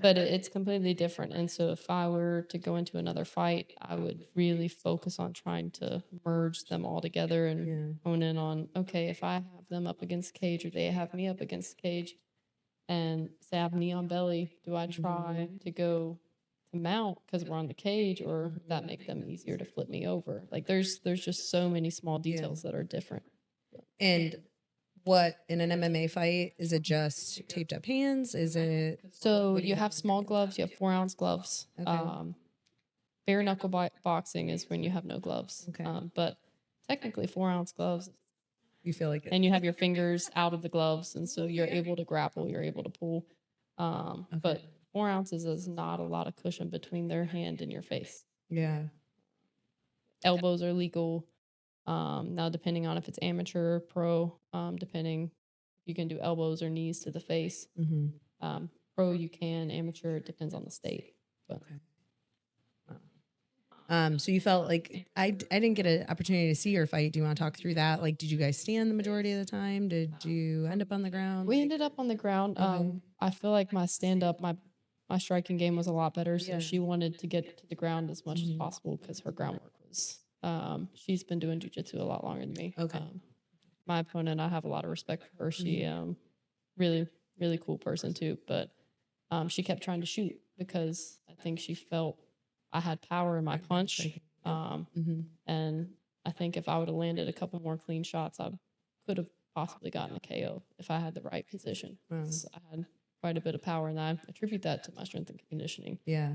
But it's completely different. And so if I were to go into another fight, I would really focus on trying to merge them all together and hone in on, okay, if I have them up against cage or they have me up against cage and say I have knee on belly, do I try to go to mount because we're on the cage, or would that make them easier to flip me over? Like there's just so many small details that are different. And what in an MMA fight, is it just taped up hands? Is it So you have small gloves, you have 4-ounce gloves. Okay. Bare knuckle boxing is when you have no gloves. Okay. But technically 4-ounce gloves, you feel like it? and you have your fingers out of the gloves, and so you're able to grapple, you're able to pull. But 4 ounces is not a lot of cushion between their hand and your face. Yeah. Elbows are legal. Now, depending on if it's amateur or pro, depending, you can do elbows or knees to the face. Pro, you can. Amateur, it depends on the state. But. So you felt like I didn't get an opportunity to see your fight. Do you want to talk through that? Like, did you guys stand the majority of the time? Did you end up on the ground? We ended up on the ground. I feel like my stand-up, my striking game was a lot better. So she wanted to get to the ground as much as possible because her groundwork was. She's been doing jiu-jitsu a lot longer than me. Okay. My opponent, I have a lot of respect for her. She really, really cool person too. But she kept trying to shoot because I think she felt I had power in my punch. And I think if I would have landed a couple more clean shots, I could have possibly gotten a KO if I had the right position. So I had quite a bit of power, and I attribute that to my strength and conditioning. Yeah.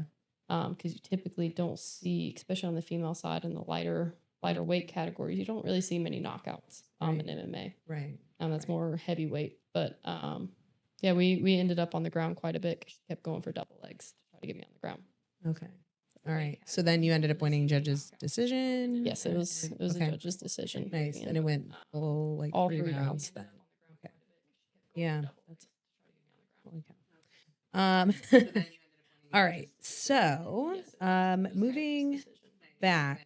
Because you typically don't see, especially on the female side in the lighter weight categories, you don't really see many knockouts in MMA. Right. That's more heavyweight. But yeah, we ended up on the ground quite a bit. She kept going for double legs to try to get me on the ground. Okay. All right. So then you ended up winning judge's decision? Yes, it was a judge's decision. Nice. And it went all 3 rounds then. Okay. Yeah. That's all right. So moving back,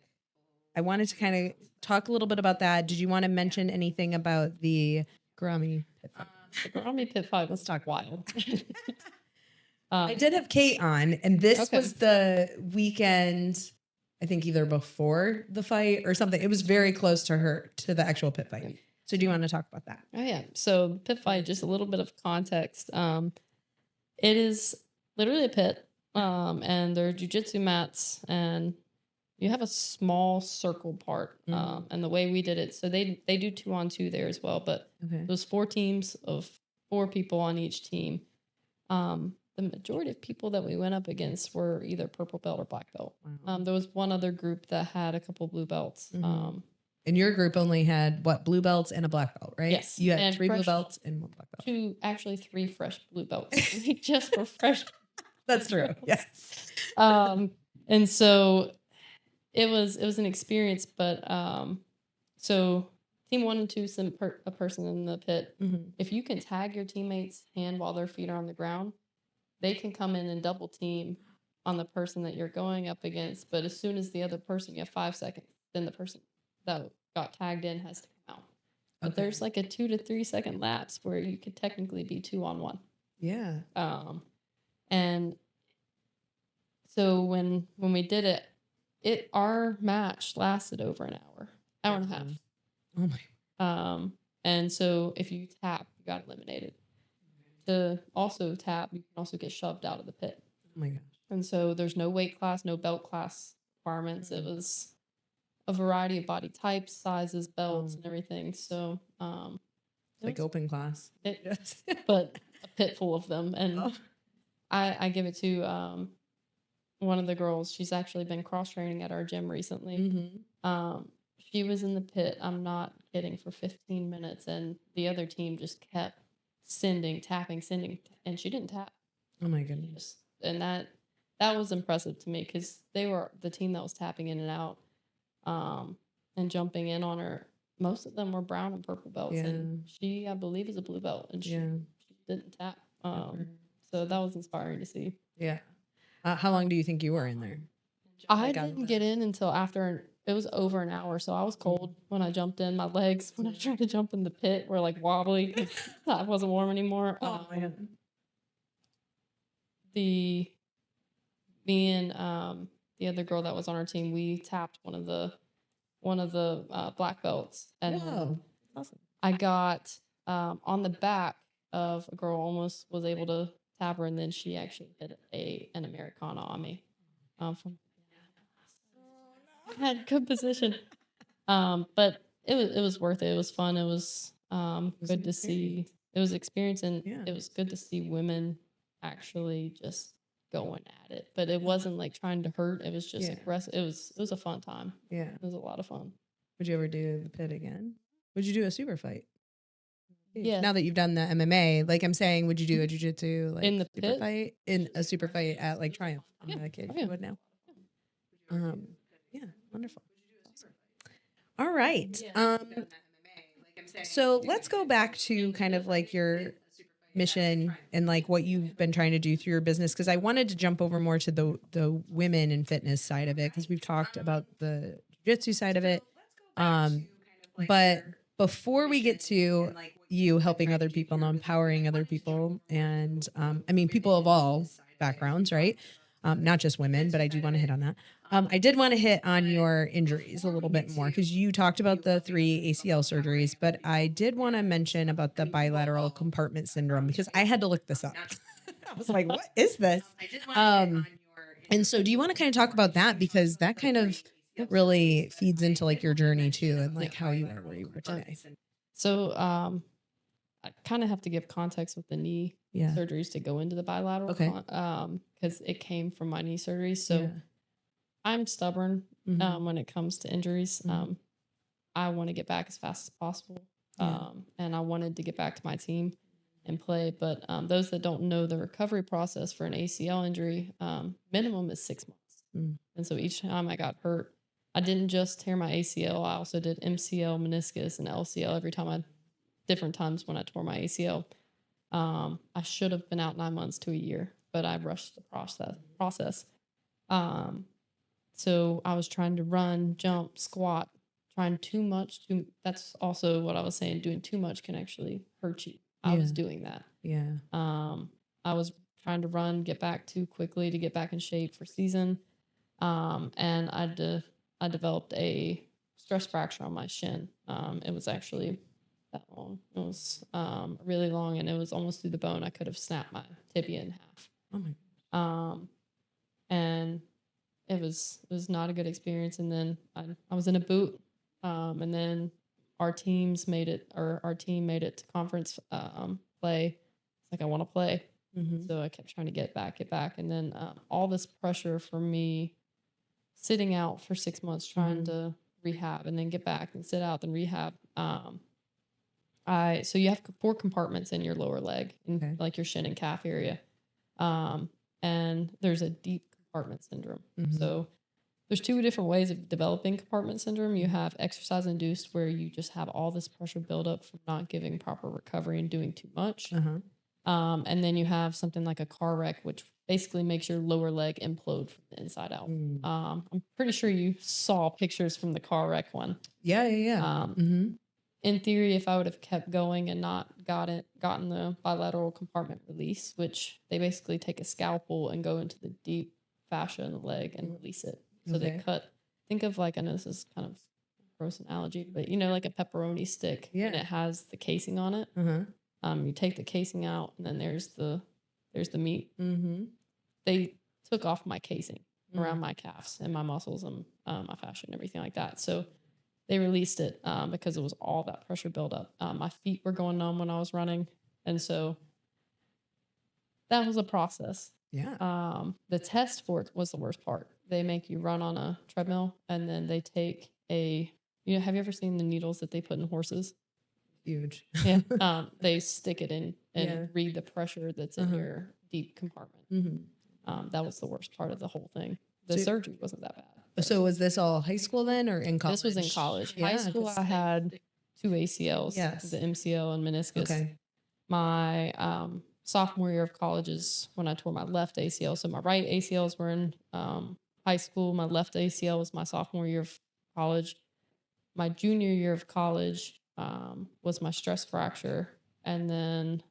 I wanted to kind of talk a little bit about that. Did you want to mention anything about the Garami pit fight? The Garami pit fight, let's talk wild. I did have Kate on, and this was the weekend, I think either before the fight or something. It was very close to the actual pit fight. So do you want to talk about that? Oh, yeah. So the pit fight, just a little bit of context. It is literally a pit, and there are jiu-jitsu mats, and you have a small circle part. And the way we did it, so they do 2-on-2 there as well, but those 4 teams of 4 people on each team. The majority of people that we went up against were either purple belt or black belt. Wow. There was one other group that had a couple blue belts. And your group only had blue belts and a black belt, right? Yes. You had 3 blue belts and 1 black belt. 3 fresh blue belts. We just were fresh. That's true. Yes. And so it was an experience, but so team 1 and 2 send a person in the pit. If you can tag your teammate's hand while their feet are on the ground, they can come in and double team on the person that you're going up against. But as soon as the other person, you have 5 seconds, then the person that got tagged in has to come out. But there's like a 2 to 3 second lapse where you could technically be 2-on-1. Yeah. And so when we did it, our match lasted over an hour and a half. Oh my. And so if you tap, you got eliminated. To also tap, you can also get shoved out of the pit. Oh my gosh. And so there's no weight class, no belt class requirements. It was a variety of body types, sizes, belts, and everything. So like open class. But a pit full of them. And I give it to one of the girls. She's actually been cross-training at our gym recently. She was in the pit, I'm not kidding, for 15 minutes. And the other team just kept tapping, and she didn't tap. Oh my goodness. And that was impressive to me because they were the team that was tapping in and out and jumping in on her. Most of them were brown and purple belts, and she, I believe, is a blue belt, and she didn't tap. So that was inspiring to see. Yeah. How long do you think you were in there? I didn't get in until after it was over an hour, so I was cold when I jumped in. My legs, when I tried to jump in the pit, were like wobbly 'cause I wasn't warm anymore. The Me and the other girl that was on our team, we tapped one of the black belts, and Whoa, awesome. I got on the back of a girl, almost was able to tap her, and then she actually hit an Americana on me. From I had good position, but it was worth it. It was fun. It was good to see. It was experience, and it was good to see women actually just going at it. But it wasn't like trying to hurt. It was just aggressive. It was a fun time. Yeah. It was a lot of fun. Would you ever do the pit again? Would you do a super fight? Yeah. Now that you've done the MMA, like I'm saying, would you do a jiu-jitsu like In the super pit? fight? In a super fight at like Triumph? Yeah. I'm a kid. Oh, yeah. You would now. Yeah, wonderful. All right. So let's go back to kind of like your mission and like what you've been trying to do through your business, because I wanted to jump over more to the women in fitness side of it, because we've talked about the jiu-jitsu side of it. But before we get to you helping other people and empowering other people, and I mean people of all backgrounds, right? Not just women, but I do want to hit on that. I did want to hit on your injuries a little bit more, because you talked about the 3 ACL surgeries, but I did want to mention about the bilateral compartment syndrome, because I had to look this up. I was like, what is this? And so do you want to kind of talk about that? Because that kind of really feeds into like your journey too, and like how you are where you are today. So I kind of have to give context with the knee surgeries to go into the bilateral. Okay. Because it came from my knee surgeries. So I'm stubborn when it comes to injuries. I want to get back as fast as possible. And I wanted to get back to my team and play. But those that don't know the recovery process for an ACL injury, minimum is 6 months. And so each time I got hurt, I didn't just tear my ACL. I also did MCL, meniscus, and LCL every time different times when I tore my ACL. I should have been out 9 months to a year, but I rushed the process. So I was trying to run, jump, squat, trying too much. That's also what I was saying. Doing too much can actually hurt you. I was doing that. Yeah. I was trying to run, get back too quickly to get back in shape for season. And I developed a stress fracture on my shin. It was actually that long. It was really long, and it was almost through the bone. I could have snapped my tibia in half. Oh my. And it was not a good experience. And then I was in a boot, and then our team made it to conference play. It's like, I want to play. So I kept trying to get back. And then all this pressure for me sitting out for 6 months, trying to rehab and then get back and sit out, then rehab. So you have 4 compartments in your lower leg, like your shin and calf area. And there's a deep compartment syndrome. So there's 2 different ways of developing compartment syndrome. You have exercise induced, where you just have all this pressure buildup from not giving proper recovery and doing too much. And then you have something like a car wreck, which basically makes your lower leg implode from the inside out. I'm pretty sure you saw pictures from the car wreck one. Yeah. In theory, if I would have kept going and not gotten the bilateral compartment release, which they basically take a scalpel and go into the deep fascia in the leg and release it. So they cut, think of like, I know this is kind of a gross analogy, but like a pepperoni stick, and it has the casing on it. You take the casing out, and then there's the meat. They took off my casing around my calves and my muscles and my fascia and everything like that. So they released it because it was all that pressure buildup. My feet were going numb when I was running. And so that was a process. The test for it was the worst part. They make you run on a treadmill, and then they take have you ever seen the needles that they put in horses? Huge. They stick it in and read the pressure that's in your deep compartment. That was the worst part of the whole thing. The surgery wasn't that bad. So was this all high school then, or in college? This was in college. High school, I had 2 ACLs, the MCL and meniscus. My sophomore year of college is when I tore my left ACL. So my right ACLs were in high school. My left ACL was my sophomore year of college. My junior year of college was my stress fracture. And then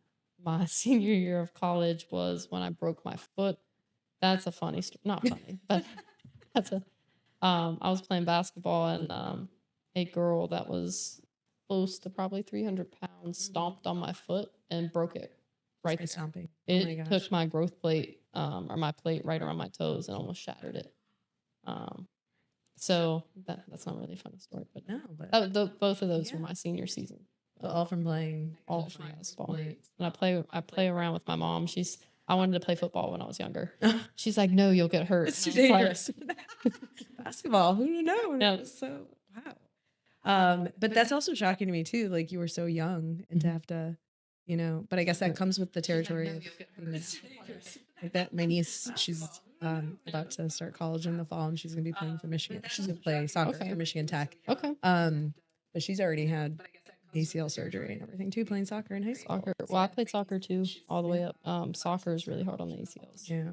my senior year of college was when I broke my foot. That's a funny story. Not funny, but that's a I was playing basketball and a girl that was close to probably 300 pounds stomped on my foot and broke it right there. Stomping. It took my growth plate or my plate right around my toes and almost shattered it. So that's not really a funny story, but no, but both of those were my senior season. all from playing All from basketball. And I play around with my mom. I wanted to play football when I was younger. She's like, no, you'll get hurt. It's too dangerous. Basketball, who knew? No. So wow. But that's also shocking to me too. Like you were so young and to have to, but I guess that comes with the territory of like that. My niece, she's about to start college in the fall and she's gonna be playing for Michigan. She's gonna play soccer for Michigan Tech. Okay. But she's already had ACL surgery and everything too, playing soccer in high school. Soccer. Well, I played soccer too, all the way up. Soccer is really hard on the ACLs. Yeah.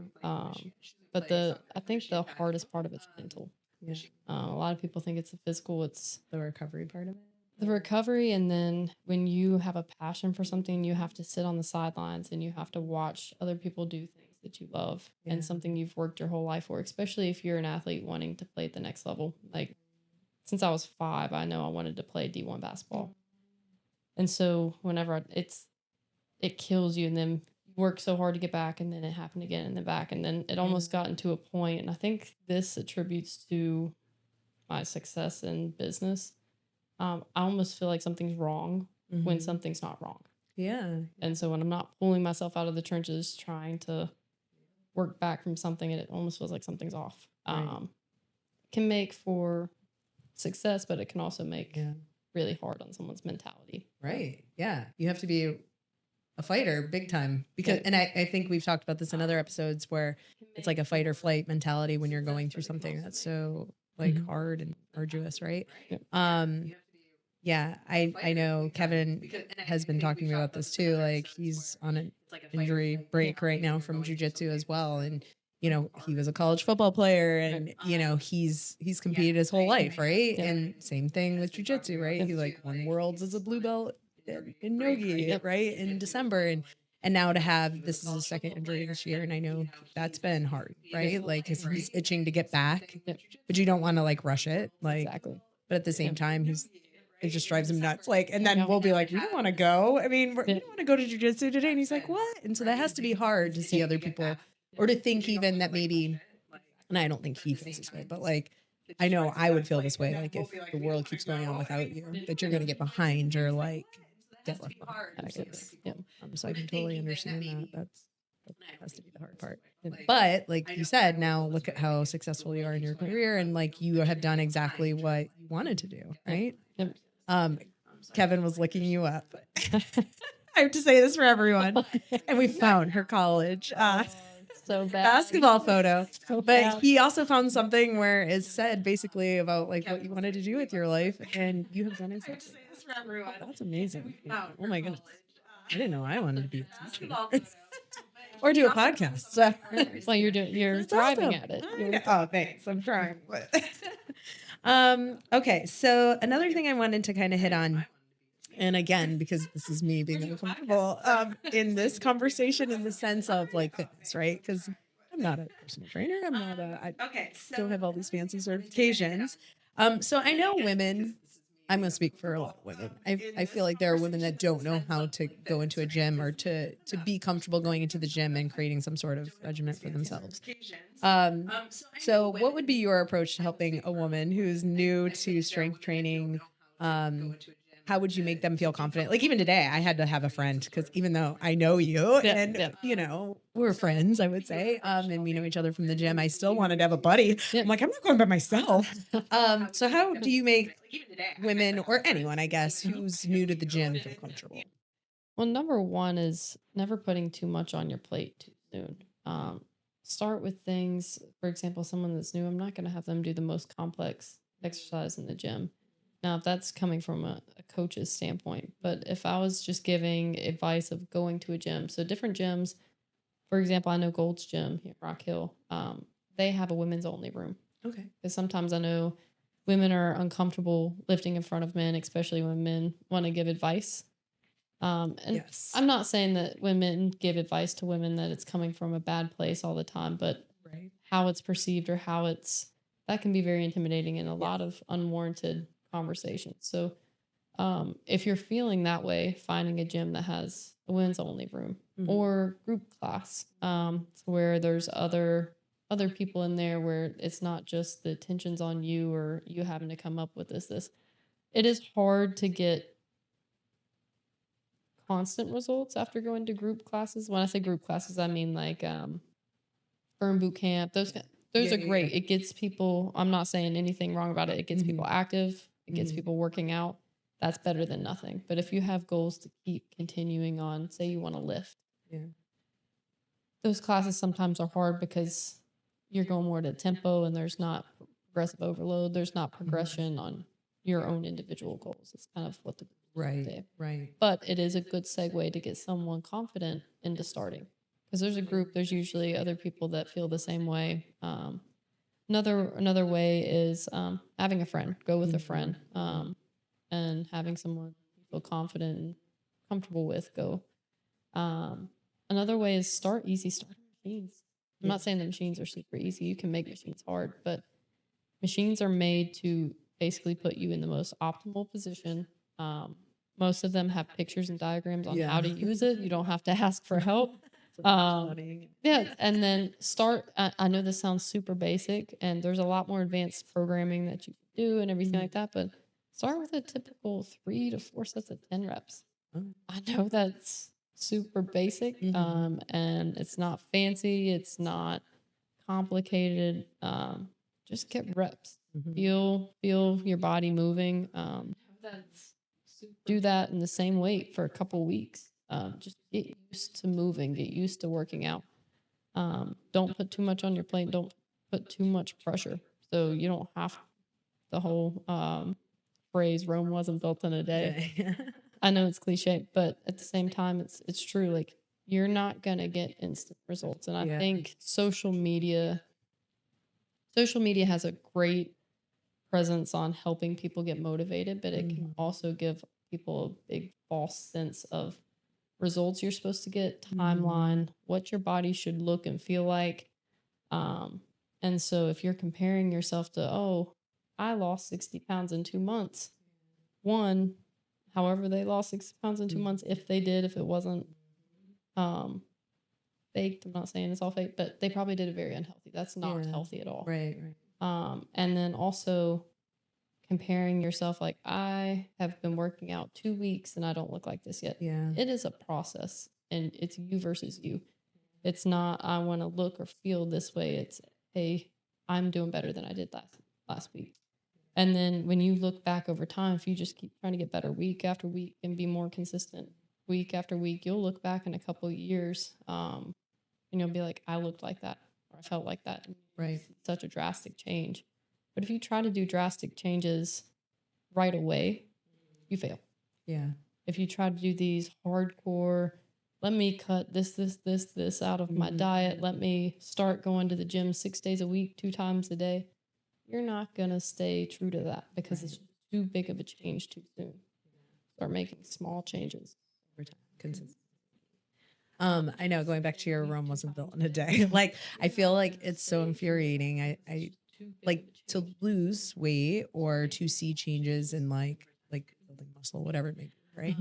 But I think the hardest part of it's mental. Yeah. A lot of people think it's the physical. It's the recovery part of it. The recovery, and then when you have a passion for something, you have to sit on the sidelines and you have to watch other people do things that you love and something you've worked your whole life for, especially if you're an athlete wanting to play at the next level. Like since I was 5, I know I wanted to play D1 basketball. And so whenever it kills you and then you work so hard to get back and then it happened again and then back. And then it almost gotten to a point, and I think this attributes to my success in business. I almost feel like something's wrong when something's not wrong. Yeah. And so when I'm not pulling myself out of the trenches, trying to work back from something, and it almost feels like something's off. Right. Can make for success, but it can also make really hard on someone's mentality. Right. Yeah. You have to be a fighter big time because, and I think we've talked about this in other episodes where it's like a fight or flight mentality when you're going through something that's so like hard and arduous. Right. Yeah, I know Kevin has been talking to me about this too. Like he's on an injury break right now from Jiu-Jitsu as well. And, he was a college football player and, he's competed his whole life. Right. And same thing with Jiu-Jitsu, right? He like won worlds as a blue belt in Nogi, right? In December. And now to have, this is his second injury this year. And I know that's been hard, right? Like he's itching to get back, but you don't want to like rush it. Like, Exactly. But at the same time, it just drives him nuts. Like, and then we'll be like, we don't want to go. I mean, we don't want to go to jiu-jitsu today. And he's like, what? And so that has to be hard to see other people or to think even that maybe, and I don't think he feels this way, but like, I know I would feel this way. Like if the world keeps going on without you, that you're going to get behind or like get left behind. So I can totally understand that. That has to be the hard part. But like you said, now look at how successful you are in your career and like you have done exactly what you wanted to do, right? Kevin was looking you up. I have to say this for everyone. And we found her college so bad. basketball photo. So But bad. he also found something where it said basically about like what you wanted to do with your life. And you have done exactly that. Oh, that's amazing. Oh my goodness. I didn't know I wanted to be a teacher. Or do a podcast. Well, you're thriving at it. Oh, thanks. I'm trying. Okay, so another thing I wanted to kind of hit on, and again, because this is me being uncomfortable in this conversation in the sense of like fitness, right? Because I'm not a personal trainer. I don't have all these fancy certifications. So I know women, I'm going to speak for a lot of women. I feel like there are women that don't know how to go into a gym or to be comfortable going into the gym and creating some sort of regimen for themselves. So what would be your approach to helping a woman who's new to strength training? How would you make them feel confident? Like even today, I had to have a friend because even though I know you and, we're friends, I would say, and we know each other from the gym, I still wanted to have a buddy. I'm like, I'm not going by myself. So how do you make women or anyone, I guess, who's new to the gym feel comfortable? Well, number one is never putting too much on your plate too soon. Start with things, for example, someone that's new, I'm not going to have them do the most complex exercise in the gym. Now, if that's coming from a coach's standpoint, but if I was just giving advice of going to a gym, so different gyms, for example, I know Gold's Gym here at Rock Hill, they have a women's only room. Okay. Because sometimes I know women are uncomfortable lifting in front of men, especially when men want to give advice. And Yes. I'm not saying that when men give advice to women that it's coming from a bad place all the time, but Right. how it's perceived or that can be very intimidating in a lot of unwarranted conversations. So if you're feeling that way, finding a gym that has a women's only room or group class, where there's other people in there, where it's not just the tensions on you or you having to come up with this. It is hard to get constant results after going to group classes. When I say group classes, I mean like burn boot camp. Those are great. It gets people. I'm not saying anything wrong about it. It gets people active. It gets people working out. That's better than nothing. But if you have goals to keep continuing on, say you want to lift, those classes sometimes are hard because you're going more to tempo and there's not progressive overload. There's not progression on your own individual goals. It's kind of what the Right. But it is a good segue to get someone confident into starting, because there's a group. There's usually other people that feel the same way. Another way is having a friend. Go with a friend, and having someone you feel confident and comfortable with. Go. Another way is start easy. Start machines. I'm not saying the machines are super easy. You can make machines hard, but machines are made to basically put you in the most optimal position. Most of them have pictures and diagrams on how to use it. You don't have to ask for help. And then start. I know this sounds super basic, and there's a lot more advanced programming that you can do and everything like that, but start with a typical 3 to 4 sets of 10 reps. I know that's super basic, and it's not fancy. It's not complicated. Just get reps. Feel your body moving. Do that in the same weight for a couple weeks. Just get used to moving. Get used to working out. Don't put too much on your plate. Don't put too much pressure. So you don't have the whole phrase "Rome wasn't built in a day." I know it's cliche, but at the same time, it's true. Like, you're not gonna get instant results, and I think social media has a great presence on helping people get motivated, but it can also give people a big false sense of results you're supposed to get, timeline, what your body should look and feel like. And so if you're comparing yourself to, oh, I lost 60 pounds in 2 months, however they lost 60 pounds in 2 months, if they did, if it wasn't faked, I'm not saying it's all fake, but they probably did it very unhealthy. That's not healthy at all. Right. And then also comparing yourself, like, I have been working out 2 weeks and I don't look like this yet. It is a process, and it's you versus you. It's not, I want to look or feel this way. It's, hey, I'm doing better than I did last week. And then when you look back over time, if you just keep trying to get better week after week and be more consistent week after week, you'll look back in a couple of years, and you'll be like, I looked like that, or I felt like that. Right. It's such a drastic change. But if you try to do drastic changes right away, you fail. If you try to do these hardcore, let me cut this out of my diet, let me start going to the gym 6 days a week, 2 times a day, you're not going to stay true to that, because it's too big of a change too soon. Start making small changes over time. Consistent. I know, going back to your Rome wasn't built in a day. Like, I feel like it's so infuriating. I like to lose weight or to see changes in like building muscle, whatever it may be, right?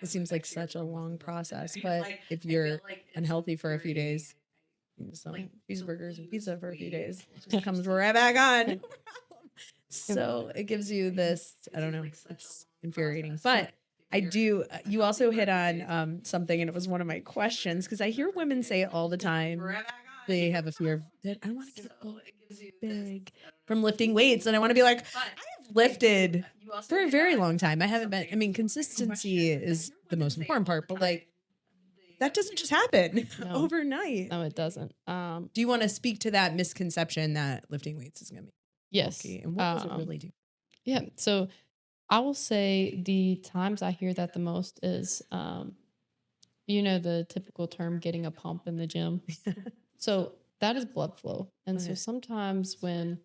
It seems like such a long process, but if you're unhealthy for a few days, some cheeseburgers and pizza for a few days, it just comes right back on. So it gives you this, I don't know, it's infuriating. But I do, you also hit on something, and it was one of my questions, because I hear women say it all the time. They have a fear of that. I want to get big from lifting weights. And I want to be like, I have lifted for a very long time. I haven't been, I mean, consistency is the most important part, but like, that doesn't just happen overnight. No, it doesn't. Do you want to speak to that misconception that lifting weights is going to be Yes. bulky? And what does it really do? Yeah. So I will say the times I hear that the most is, the typical term, getting a pump in the gym. So that is blood flow. And so sometimes when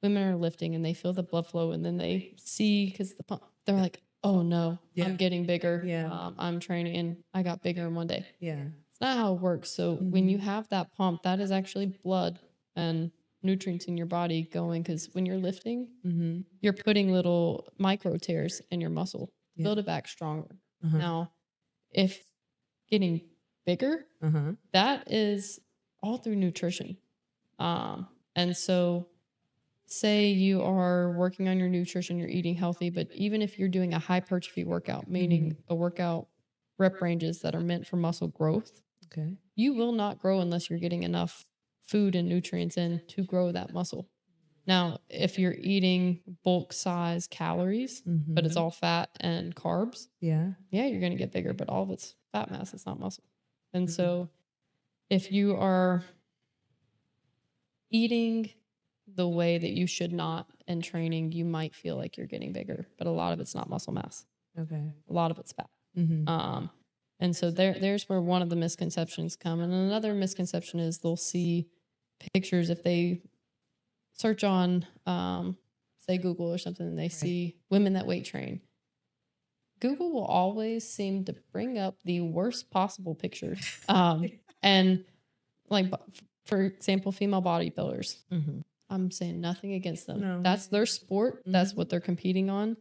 women are lifting and they feel the blood flow, and then they see, because the pump, they're like, oh no, I'm getting bigger. I'm training and I got bigger in one day. It's not how it works. So when you have that pump, that is actually blood and nutrients in your body going, because when you're lifting, you're putting little micro tears in your muscle, build it back stronger. Now, if getting bigger, that is all through nutrition. And so say you are working on your nutrition, you're eating healthy, but even if you're doing a hypertrophy workout, meaning a workout rep ranges that are meant for muscle growth, you will not grow unless you're getting enough food and nutrients in to grow that muscle. Now, if you're eating bulk size calories, but it's all fat and carbs, you're going to get bigger, but all of it's fat mass, it's not muscle. And so if you are eating the way that you should not in training, you might feel like you're getting bigger, but a lot of it's not muscle mass. A lot of it's fat. And so there's where one of the misconceptions come. And another misconception is they'll see pictures if they search on, say Google or something, and they see women that weight train. Google will always seem to bring up the worst possible pictures. And like, for example, female bodybuilders. I'm saying nothing against them. No. That's their sport. That's what they're competing on.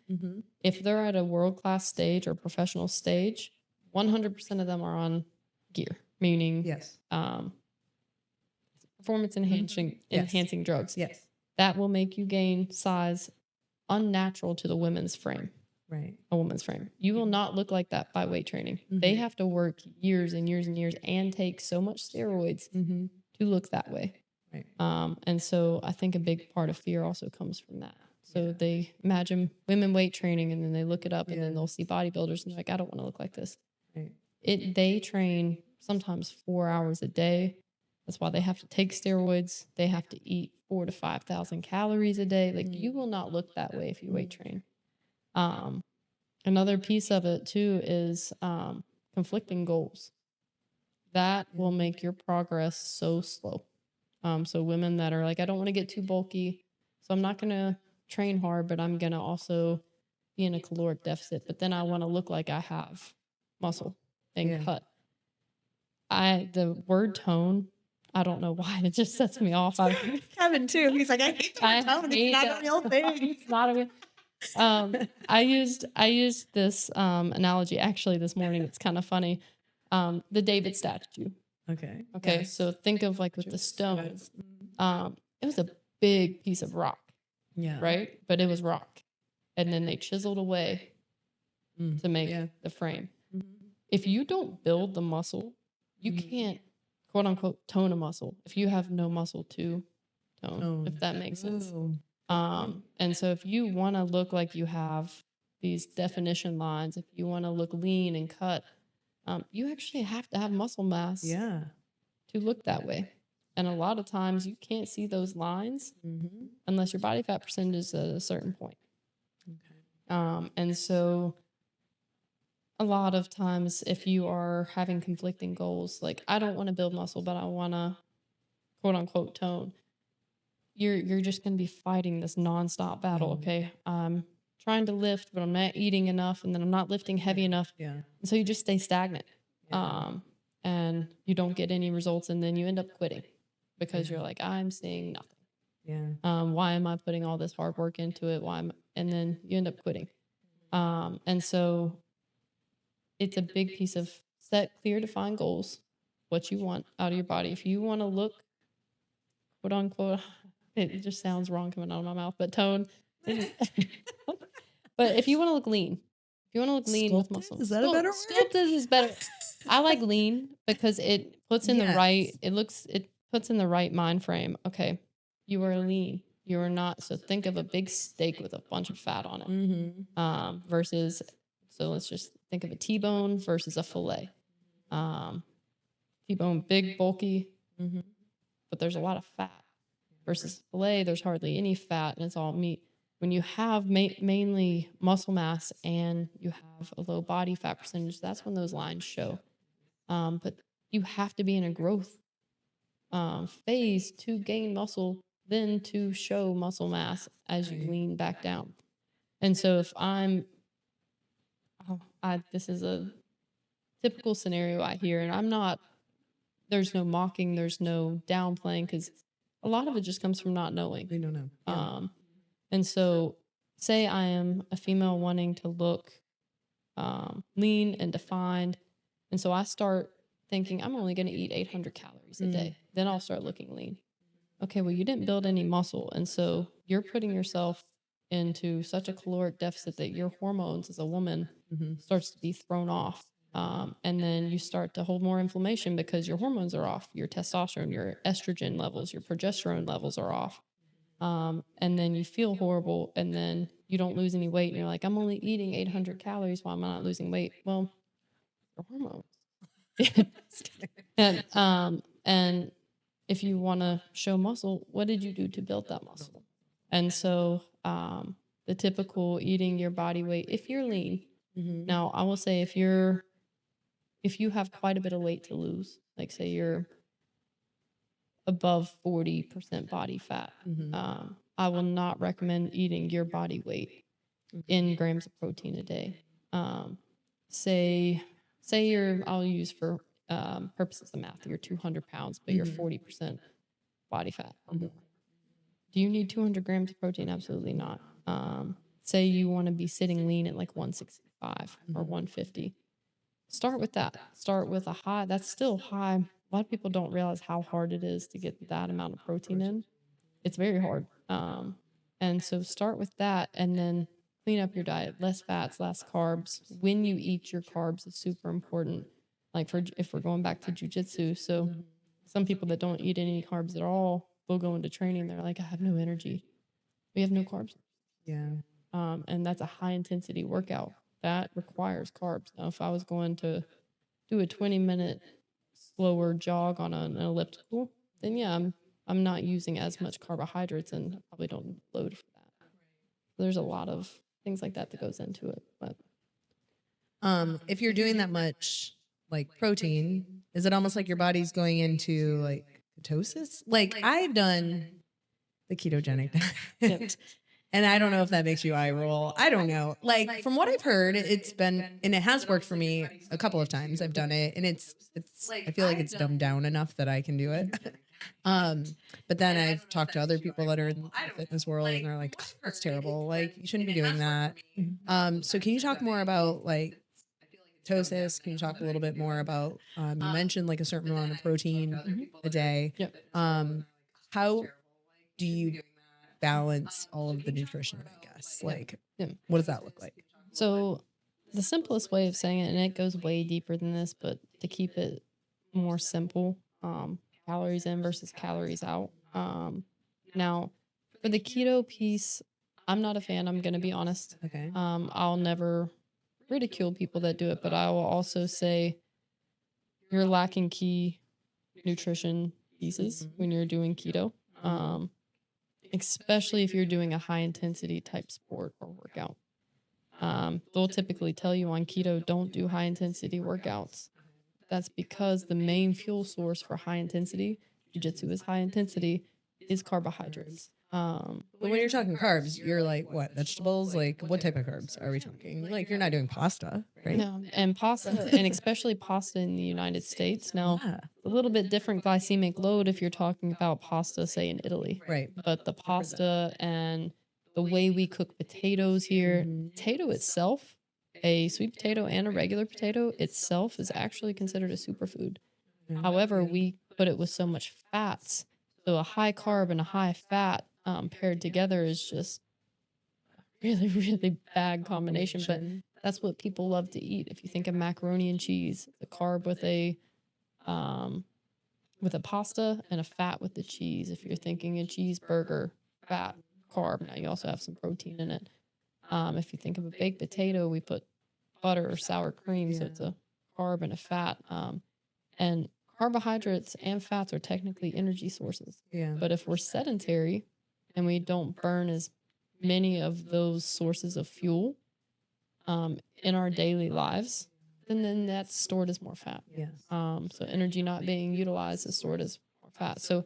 If they're at a world-class stage or professional stage, 100% of them are on gear, meaning performance enhancing drugs. That will make you gain size unnatural to the women's frame. A woman's frame. You will not look like that by weight training. They have to work years and years and years and take so much steroids to look that way. And so I think a big part of fear also comes from that. So they imagine women weight training, and then they look it up, and then they'll see bodybuilders and they're like, I don't want to look like this. They train sometimes 4 hours a day. That's why they have to take steroids. They have to eat 4,000 to 5,000 calories a day. Like, you will not look that way if you weight train. Another piece of it too is conflicting goals. That will make your progress so slow. So women that are like, I don't want to get too bulky, so I'm not going to train hard, but I'm going to also be in a caloric deficit. But then I want to look like I have muscle and cut. The word tone, I don't know why, it just sets me off. Kevin too. He's like, I hate the word tone. It's not a real thing. It's not a real. I used this analogy actually this morning. It's kind of funny. The David statue. Okay. So think of like with the stones. It was a big piece of rock. Right. But it was rock, and then they chiseled away to make the frame. If you don't build the muscle, you can't quote unquote tone a muscle if you have no muscle to tone. If that makes sense. And so if you want to look like you have these definition lines, if you want to look lean and cut, you actually have to have muscle mass to look that way. And a lot of times you can't see those lines unless your body fat percentage is at a certain point. And so a lot of times if you are having conflicting goals, like I don't want to build muscle, but I want to quote unquote tone, you're just going to be fighting this nonstop battle. Okay, I'm trying to lift, but I'm not eating enough, and then I'm not lifting heavy enough. And so you just stay stagnant, and you don't get any results, and then you end up quitting because you're like, I'm seeing nothing. Why am I putting all this hard work into it? And then you end up quitting. And so it's a big piece of set clear, defined goals, what you want out of your body. If you want to look, quote unquote, it just sounds wrong coming out of my mouth, but tone. But if you want to look lean, with muscle, is that a better word? Sculpted is better. I like lean because it puts in the right. It puts in the right mind frame. Okay, you are lean. You are not. So think of a big steak with a bunch of fat on it. Versus, so let's just think of a T-bone versus a fillet. T-bone, big, bulky, but there's a lot of fat. Versus fillet, there's hardly any fat and it's all meat. When you have mainly muscle mass and you have a low body fat percentage, that's when those lines show. But you have to be in a growth phase to gain muscle then to show muscle mass as you lean back down. And so if this is a typical scenario I hear, and there's no mocking, there's no downplaying, because a lot of it just comes from not knowing. We don't know. Yeah. And so say I am a female wanting to look lean and defined. And so I start thinking I'm only going to eat 800 calories a day. Then I'll start looking lean. Okay, well, you didn't build any muscle. And so you're putting yourself into such a caloric deficit that your hormones as a woman starts to be thrown off. And then you start to hold more inflammation because your hormones are off. Your testosterone, your estrogen levels, your progesterone levels are off. And then you feel horrible, and then you don't lose any weight. And you're like, I'm only eating 800 calories. Why am I not losing weight? Well, your hormones. And if you want to show muscle, what did you do to build that muscle? And so the typical eating your body weight, if you're lean. Now, I will say if you have quite a bit of weight to lose, like say you're above 40% body fat, I will not recommend eating your body weight in grams of protein a day. Say I'll use for purposes of math, you're 200 pounds, but you're 40% body fat or more. Do you need 200 grams of protein? Absolutely not. Say you want to be sitting lean at like 165 or 150. Start with that. Start with a high. That's still high. A lot of people don't realize how hard it is to get that amount of protein in. It's very hard. And so start with that, and then clean up your diet. Less fats, less carbs. When you eat your carbs is super important. Like if we're going back to jiu-jitsu, so some people that don't eat any carbs at all, they'll go into training. They're like, I have no energy. We have no carbs. Yeah. And that's a high intensity workout that requires carbs. Now, if I was going to do a 20-minute slower jog on an elliptical, then yeah, I'm not using as much carbohydrates, and I probably don't load for that. There's a lot of things like that goes into it. But if you're doing that much like protein, is it almost like your body's going into like ketosis? Like I've done the ketogenic diet. And I don't know if that makes you eye roll. I don't know. Like from what I've heard, it's been, and it has worked for me a couple of times. I've done it, and it's. I feel like it's dumbed down enough that I can do it. But then I've talked to other people that are in the fitness world, and they're like, oh, "That's terrible. Like you shouldn't be doing that." So can you talk more about like ketosis? Can you talk a little bit more about? You mentioned like a certain amount of protein a day. Yep. How do you balance all of the nutrition, I guess? Like, what does that look like? So the simplest way of saying it, and it goes way deeper than this, but to keep it more simple, calories in versus calories out. Now, for the keto piece, I'm not a fan. I'm going to be honest. Okay. I'll never ridicule people that do it, but I will also say you're lacking key nutrition pieces when you're doing keto. Especially if you're doing a high intensity type sport or workout. They'll typically tell you on keto, don't do high intensity workouts. That's because the main fuel source for high intensity, jiu-jitsu is high intensity, is carbohydrates. But when you're talking carbs, you're like what, vegetables? Like what type of carbs are we talking? Like you're not doing pasta, right? No, and pasta, and especially pasta in the United States. Now, a little bit different glycemic load if you're talking about pasta, say in Italy. Right. But the pasta and the way we cook potatoes here, potato itself, a sweet potato and a regular potato itself is actually considered a superfood. However, we put it with so much fats. So a high carb and a high fat paired together is just really, really bad combination. But that's what people love to eat. If you think of macaroni and cheese, the carb with a pasta and a fat with the cheese. If you're thinking a cheeseburger, fat, carb. Now you also have some protein in it. If you think of a baked potato, we put butter or sour cream, so it's a carb and a fat. And carbohydrates and fats are technically energy sources. Yeah. But if we're sedentary and we don't burn as many of those sources of fuel in our daily lives, then that's stored as more fat. Yes. So energy not being utilized is stored as more fat. So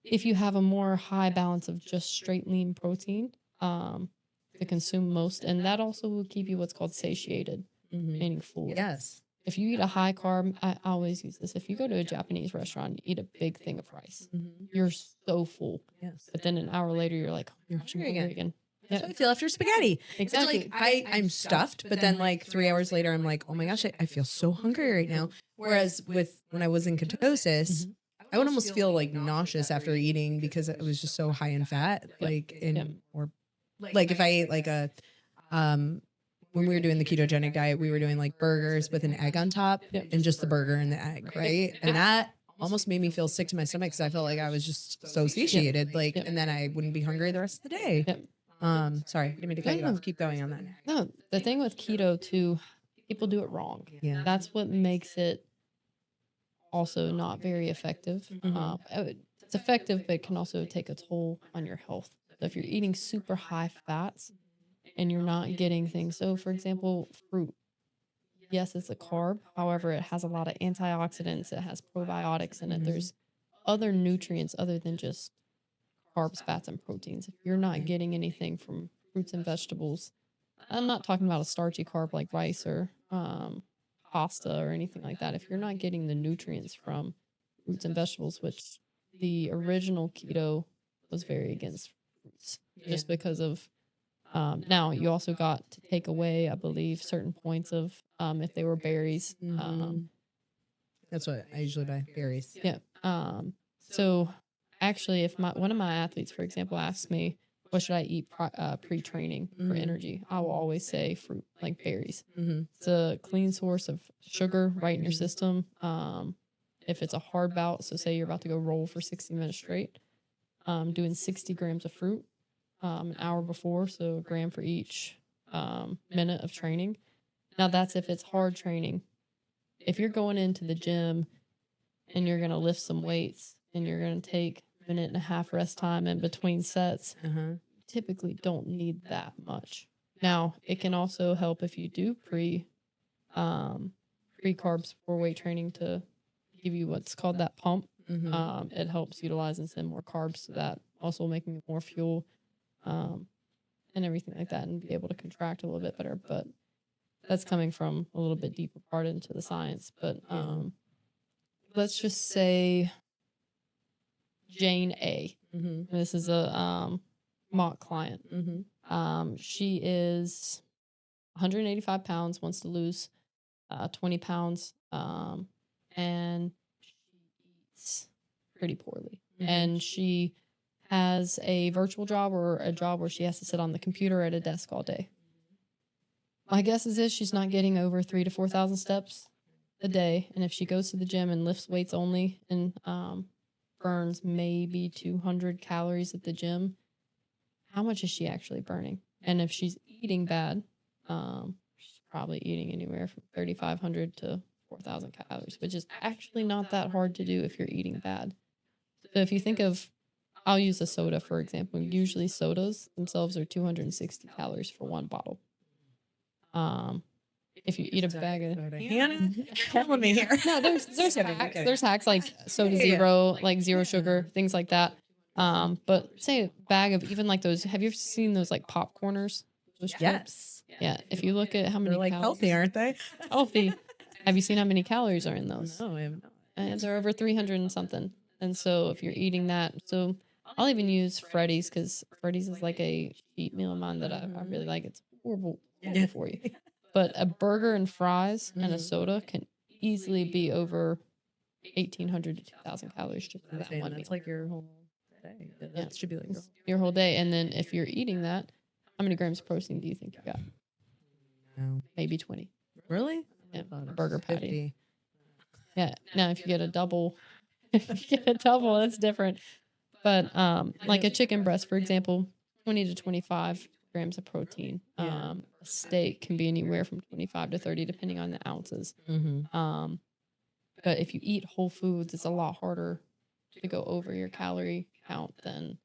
if you have a more high balance of just straight lean protein, to consume most, and that also will keep you what's called satiated, meaning full. Yes. If you eat a high carb, I always use this. If you go to a Japanese restaurant, you eat a big thing of rice, you're so full. Yes. But then an hour later, you're like, You're hungry again. That's Yeah, how I feel after spaghetti. exactly. It's like I'm stuffed, but then like 3 hours later, I'm like, oh my gosh, I feel so hungry right now. Whereas when I was in ketosis, I would almost feel like nauseous after eating because it was just so high in fat. Or like if I ate like when we were doing the ketogenic diet, we were doing like burgers with an egg on top and just the burger and the egg, right? And that almost made me feel sick to my stomach because I felt like I was just so satiated, and then I wouldn't be hungry the rest of the day. Sorry, I didn't mean to cut you off. Keep going on that. No, the thing with keto too, people do it wrong. Yeah. That's what makes it also not very effective. It's effective, but it can also take a toll on your health. So if you're eating super high fats and you're not getting things, so for example, fruit, yes, it's a carb. However, it has a lot of antioxidants. It has probiotics in it. There's other nutrients other than just carbs, fats, and proteins. If you're not getting anything from fruits and vegetables, I'm not talking about a starchy carb like rice or pasta or anything like that. If you're not getting the nutrients from fruits and vegetables, which the original keto was very against fruits, just because of now you also got to take away, I believe, certain points of if they were berries. That's what I usually buy, berries. Yeah. So actually, if one of my athletes, for example, asks me, what should I eat pre-training for energy? I will always say fruit, like berries. It's a clean source of sugar right in your system. If it's a hard bout, so say you're about to go roll for 60 minutes straight, doing 60 grams of fruit an hour before, so a gram for each minute of training. Now that's if it's hard training. If you're going into the gym and you're going to lift some weights and you're going to take a minute and a half rest time in between sets, typically don't need that much. Now, it can also help if you do pre-carbs for weight training to give you what's called that pump. It helps utilize and send more carbs to that, also making more fuel and everything like that, and be able to contract a little bit better. But that's coming from a little bit deeper part into the science. But let's just say Jane A. This is a mock client. She is 185 pounds, wants to lose 20 pounds, and she eats pretty poorly. And she has a virtual job or a job where she has to sit on the computer at a desk all day. My guess is she's not getting over 3,000 to 4,000 steps a day. And if she goes to the gym and lifts weights only and burns maybe 200 calories at the gym, how much is she actually burning? And if she's eating bad, she's probably eating anywhere from 3,500 to 4,000 calories, which is actually not that hard to do if you're eating bad. So if you think of, I'll use a soda, for example. Usually sodas themselves are 260 calories for one bottle. If you eat a bag of Hannah, killing me here. No, there's hacks. There's hacks like soda zero, like zero sugar, things like that. But say a bag of even like those. Have you ever seen those like popcorners? Those chips? Yes. Yeah. If you look at how many They're like calories, healthy, aren't they? healthy. Have you seen how many calories are in those? No, I have not. And they're over 300 and something. And so if you're eating that, so I'll even use Freddy's because Freddy's is like a cheat meal of mine that I really like. It's horrible for you. But a burger and fries and a soda can easily be over 1,800 to 2,000 calories just for that one meal. That's like your whole day. That should be like Your whole day. And then if you're eating that, how many grams of protein do you think you got? No. Maybe 20. Really? Yeah, a burger patty. 50. Yeah. Now, if you get a double, that's different. But like a chicken breast, for example, 20 to 25 grams of protein. A steak can be anywhere from 25 to 30, depending on the ounces. But if you eat whole foods, it's a lot harder to go over your calorie count than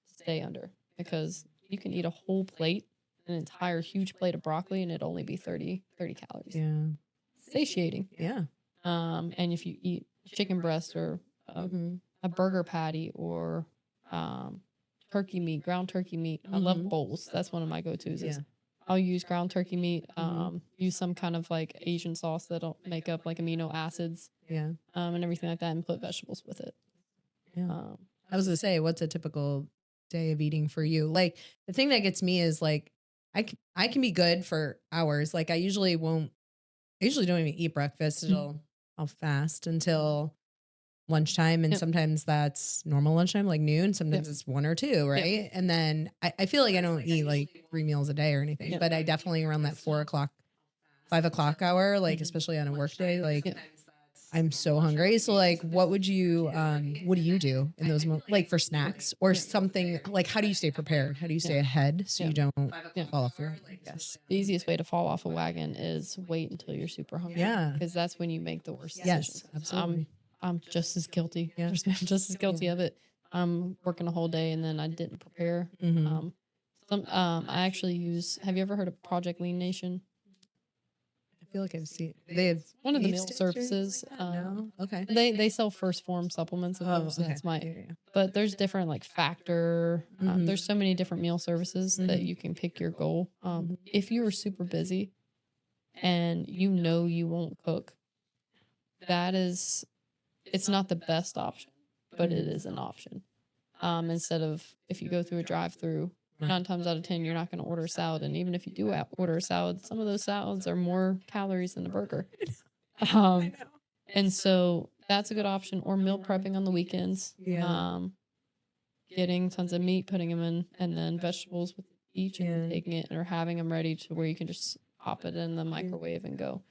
stay under, because you can eat a whole plate, an entire huge plate of broccoli, and it'd only be 30 calories. Yeah. Satiating. Yeah. And if you eat chicken breast or a burger patty or turkey meat, ground turkey meat. I love bowls. That's one of my go-tos. Yeah. I'll use ground turkey meat, use some kind of like Asian sauce that'll make up like amino acids, Yeah. and everything like that, and put vegetables with it. Yeah. I was gonna say, what's a typical day of eating for you? Like the thing that gets me is like I can be good for hours. Like I usually don't even eat breakfast. I'll fast until lunchtime, and Yep. sometimes that's normal lunchtime, like noon. Sometimes Yep. it's 1 or 2, right? And then I feel like I don't eat like 3 meals a day or anything, Yep. but I definitely around that 4 o'clock, 5 o'clock hour, like especially on a work day, like Yep. I'm so hungry. So like, what do you do in those like for snacks or something? Like, how do you stay prepared? How do you stay ahead so you don't fall off the wagon? I guess. The easiest way to fall off a wagon is wait until you're super hungry. Yeah. Because that's when you make the worst Yes, decisions. absolutely. I'm just as guilty. Yeah. I'm just as guilty of it. I'm working a whole day and then I didn't prepare. I actually have you ever heard of Project Lean Nation? I feel like I've seen they have One of the beef meal sticks or services. anything like that? No. Okay. They sell first form supplements. And Oh, so okay. that's my. Yeah. But there's different like factor. There's so many different meal services that you can pick your goal. If you are super busy, and you know you won't cook, it's not the best option, but it is an option. Instead of if you go through a drive-through, 9 times out of 10 you're not going to order a salad, and even if you do order a salad, some of those salads are more calories than a burger. And so that's a good option. Or meal prepping on the weekends. Yeah. Getting tons of meat, putting them in, and then vegetables with each, and Yeah. taking it or having them ready to where you can just pop it in the microwave and go.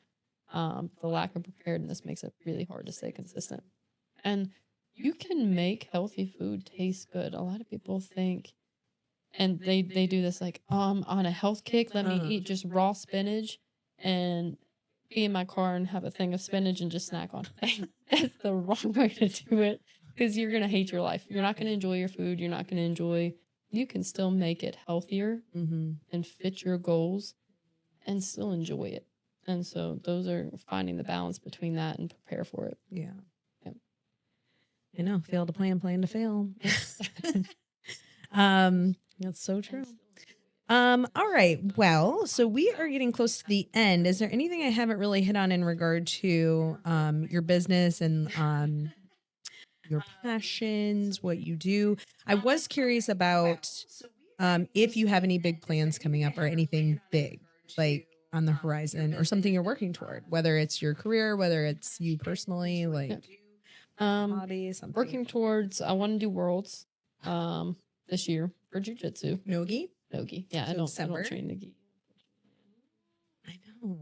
The lack of preparedness makes it really hard to stay consistent. And you can make healthy food taste good. A lot of people think, and they do this like, I'm on a health kick. Let me eat just raw spinach and be in my car and have a thing of spinach and just snack on it. That's the wrong way to do it, because you're going to hate your life. You're not going to enjoy your food. You're not going to enjoy. You can still make it healthier and fit your goals and still enjoy it. And so those are finding the balance between that and prepare for it. Yeah. Yep. I know. Fail to plan to fail. That's so true. All right. Well, so we are getting close to the end. Is there anything I haven't really hit on in regard to your business and your passions, what you do? I was curious about if you have any big plans coming up or anything big, like on the horizon or something you're working toward, whether it's your career, whether it's you personally, like hobby, something. Working towards, I want to do Worlds this year for Jiu-Jitsu. Nogi? Nogi. Yeah, So I don't December? train the gi. I know.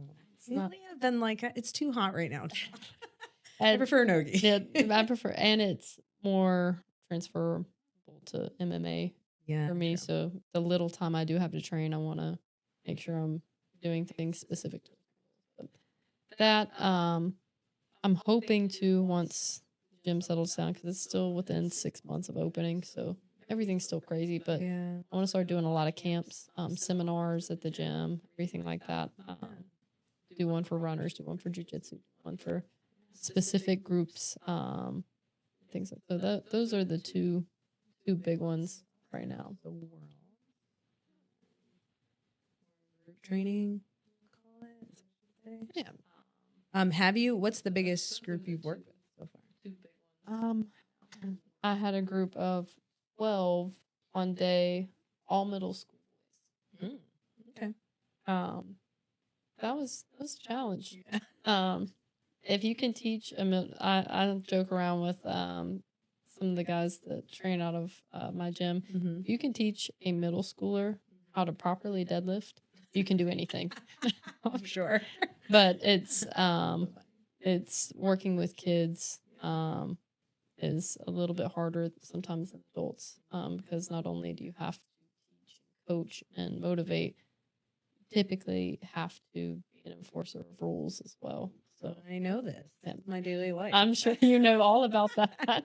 not- I've been like, it's too hot right now. I And- prefer Nogi. Yeah, I prefer, and it's more transferable to MMA Yeah. for me. true. So the little time I do have to train, I want to make sure I'm doing things specific to that. I'm hoping to, once the gym settles down, because it's still within 6 months of opening, so everything's still crazy. But Yeah. I want to start doing a lot of camps, seminars at the gym, everything like that. Do one for runners, do one for jiu-jitsu, one for specific groups, things like that. Those are the two big ones right now. The world. Training. Call it. Yeah. What's the biggest group you've worked with so far? I had a group of 12 one day, all middle school. Okay. That was a challenge. If you can teach I joke around with some of the guys that train out of my gym. If you can teach a middle schooler how to properly deadlift, you can do anything. I'm sure. But it's working with kids is a little bit harder sometimes than adults, because not only do you have to teach, coach, and motivate, typically have to be an enforcer of rules as well. So I know this. Yeah. My daily life. I'm sure you know all about that.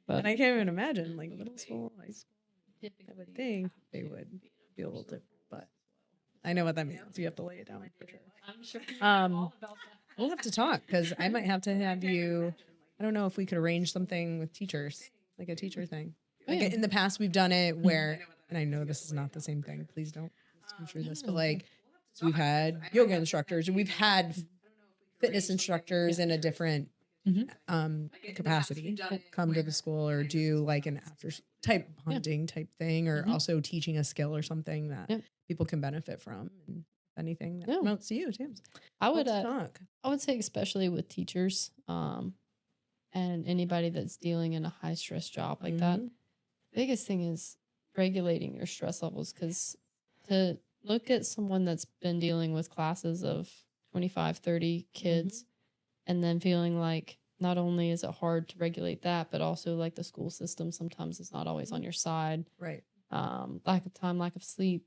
But And I can't even imagine, like middle school, high school. I would think they would be a little different, but I know what that means. You have to lay it down for sure. I'm sure you know all about that. We'll have to talk because I might have to have you I don't know if we could arrange something with teachers, like a teacher thing. Oh, Like yeah. in the past, we've done it where, and I know this is not the same thing. Please don't misconstrue this, but like we've had yoga instructors, or we've had fitness instructors in a different capacity come to the school or do like an after type hunting type thing, or also teaching a skill or something that people can benefit from, and anything that promotes you too. I would say especially with teachers and anybody that's dealing in a high stress job like that, the biggest thing is regulating your stress levels, because to look at someone that's been dealing with classes of 25, 30 kids and then feeling like not only is it hard to regulate that, but also like the school system sometimes is not always on your side. Right. Lack of time, lack of sleep.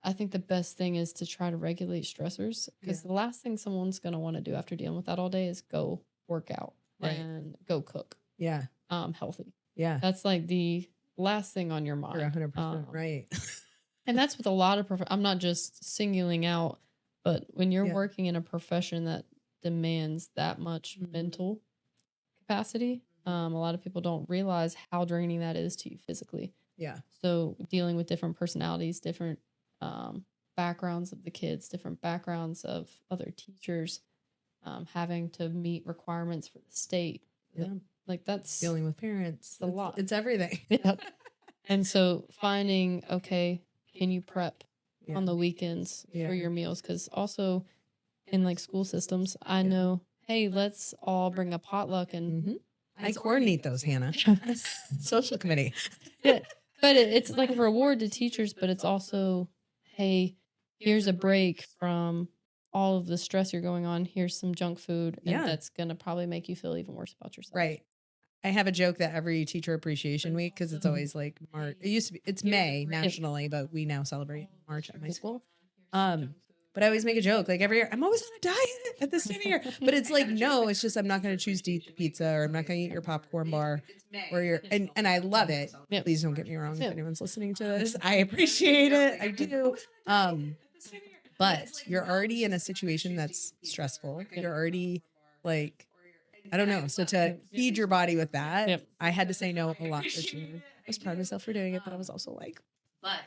I think the best thing is to try to regulate stressors, because the last thing someone's going to want to do after dealing with that all day is go work out and go cook. Yeah. Healthy. Yeah. That's like the last thing on your mind. You're 100% right. And that's with a lot of I'm not just singling out, but when you're working in a profession that demands that much mental capacity, a lot of people don't realize how draining that is to you physically. Yeah. So dealing with different personalities, different backgrounds of the kids, different backgrounds of other teachers, having to meet requirements for the state. Yeah. Like that's dealing with parents. A lot. It's everything. And so finding, okay, can you prep on the weekends for your meals? Because also in like school systems, I know, hey, let's all bring a potluck, and I coordinate those, Hannah. Social committee. But it's like a reward to teachers, but it's also, hey, here's a break from all of the stress you're going on. Here's some junk food, and that's going to probably make you feel even worse about yourself. Right. I have a joke that every Teacher Appreciation Week, because it's always like March. It used to be, it's May nationally, but we now celebrate March at my school. But I always make a joke like every year, I'm always on a diet at this time of year. But it's like, no, it's just I'm not going to choose to eat the pizza, or I'm not going to eat your popcorn bar, or your and I love it. Please don't get me wrong. If anyone's listening to this, I appreciate it. I do. But you're already in a situation that's stressful. You're already like, I don't know. So to feed your body with that, I had to say no a lot this year. I was proud of myself for doing it, but I was also like,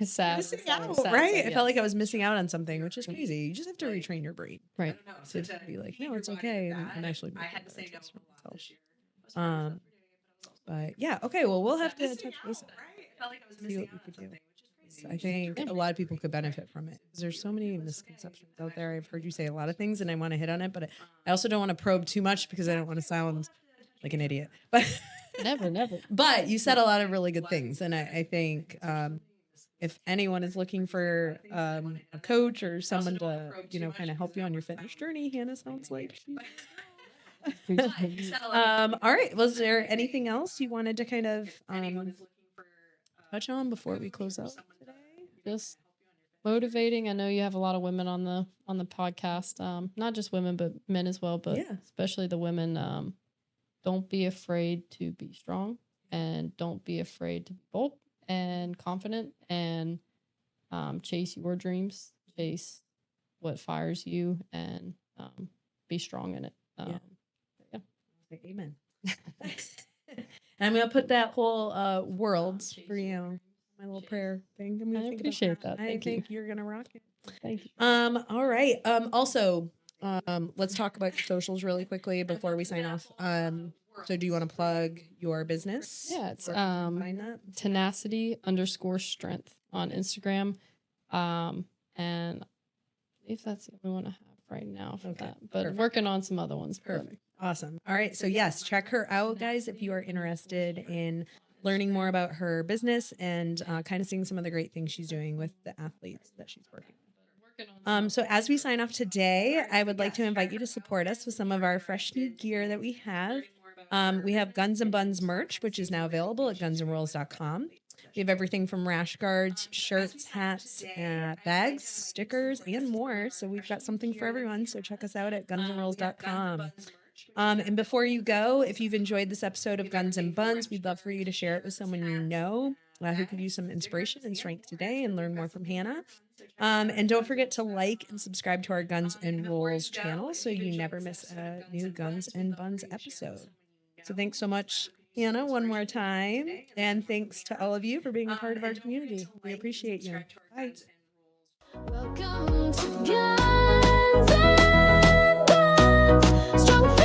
sad, missing out, right? I felt like I was missing out on something, which is crazy. You just have to retrain your brain, right? So to be like, no, it's okay, and actually make better choices for myself. But yeah, okay. Well, we'll have to touch base. See what we could do. I think a lot of people could benefit from it, because there's so many misconceptions out there. I've heard you say a lot of things, and I want to hit on it, but I also don't want to probe too much, because I don't want to sound like an idiot. But never. But you said a lot of really good things, and I think if anyone is looking for a coach or someone to kind of help you on your fitness journey, Hannah sounds like she. All right. Was there anything else you wanted to kind of touch on before we close out today? Just motivating. I know you have a lot of women on the podcast. Not just women, but men as well. But especially the women. Don't be afraid to be strong, and don't be afraid to be bold and confident, and chase your dreams, chase what fires you, and be strong in it. Amen. I'm gonna put that whole worlds for you. My little prayer thing. I'm gonna appreciate that. I think you're gonna rock it. Thank you. All right. Also, let's talk about your socials really quickly before we sign off. So do you want to plug your business? Yeah, it's find that? Tenacity_strength on Instagram. And if that's the only one I have right now for that. But working on some other ones. Perfect. Awesome. All right. So yes, check her out, guys, if you are interested in learning more about her business and kind of seeing some of the great things she's doing with the athletes that she's working with. So as we sign off today, I would like to invite you to support us with some of our fresh new gear that we have. We have Gunz Bunz merch, which is now available at gunzandrolls.com. We have everything from rash guards, shirts, hats, bags, stickers, and more. So we've got something for everyone. So check us out at gunzandrolls.com. And before you go, if you've enjoyed this episode of Gunz and Bunz, we'd love for you to share it with someone you know who could use some inspiration and strength today and learn more from Hannah. And don't forget to like and subscribe to our Gunz and Rollz channel so you never miss a new Gunz and Bunz episode. So thanks so much, Hannah, one more time. And thanks to all of you for being a part of our community. We appreciate you. Bye. Welcome to Gunz Bunz, strong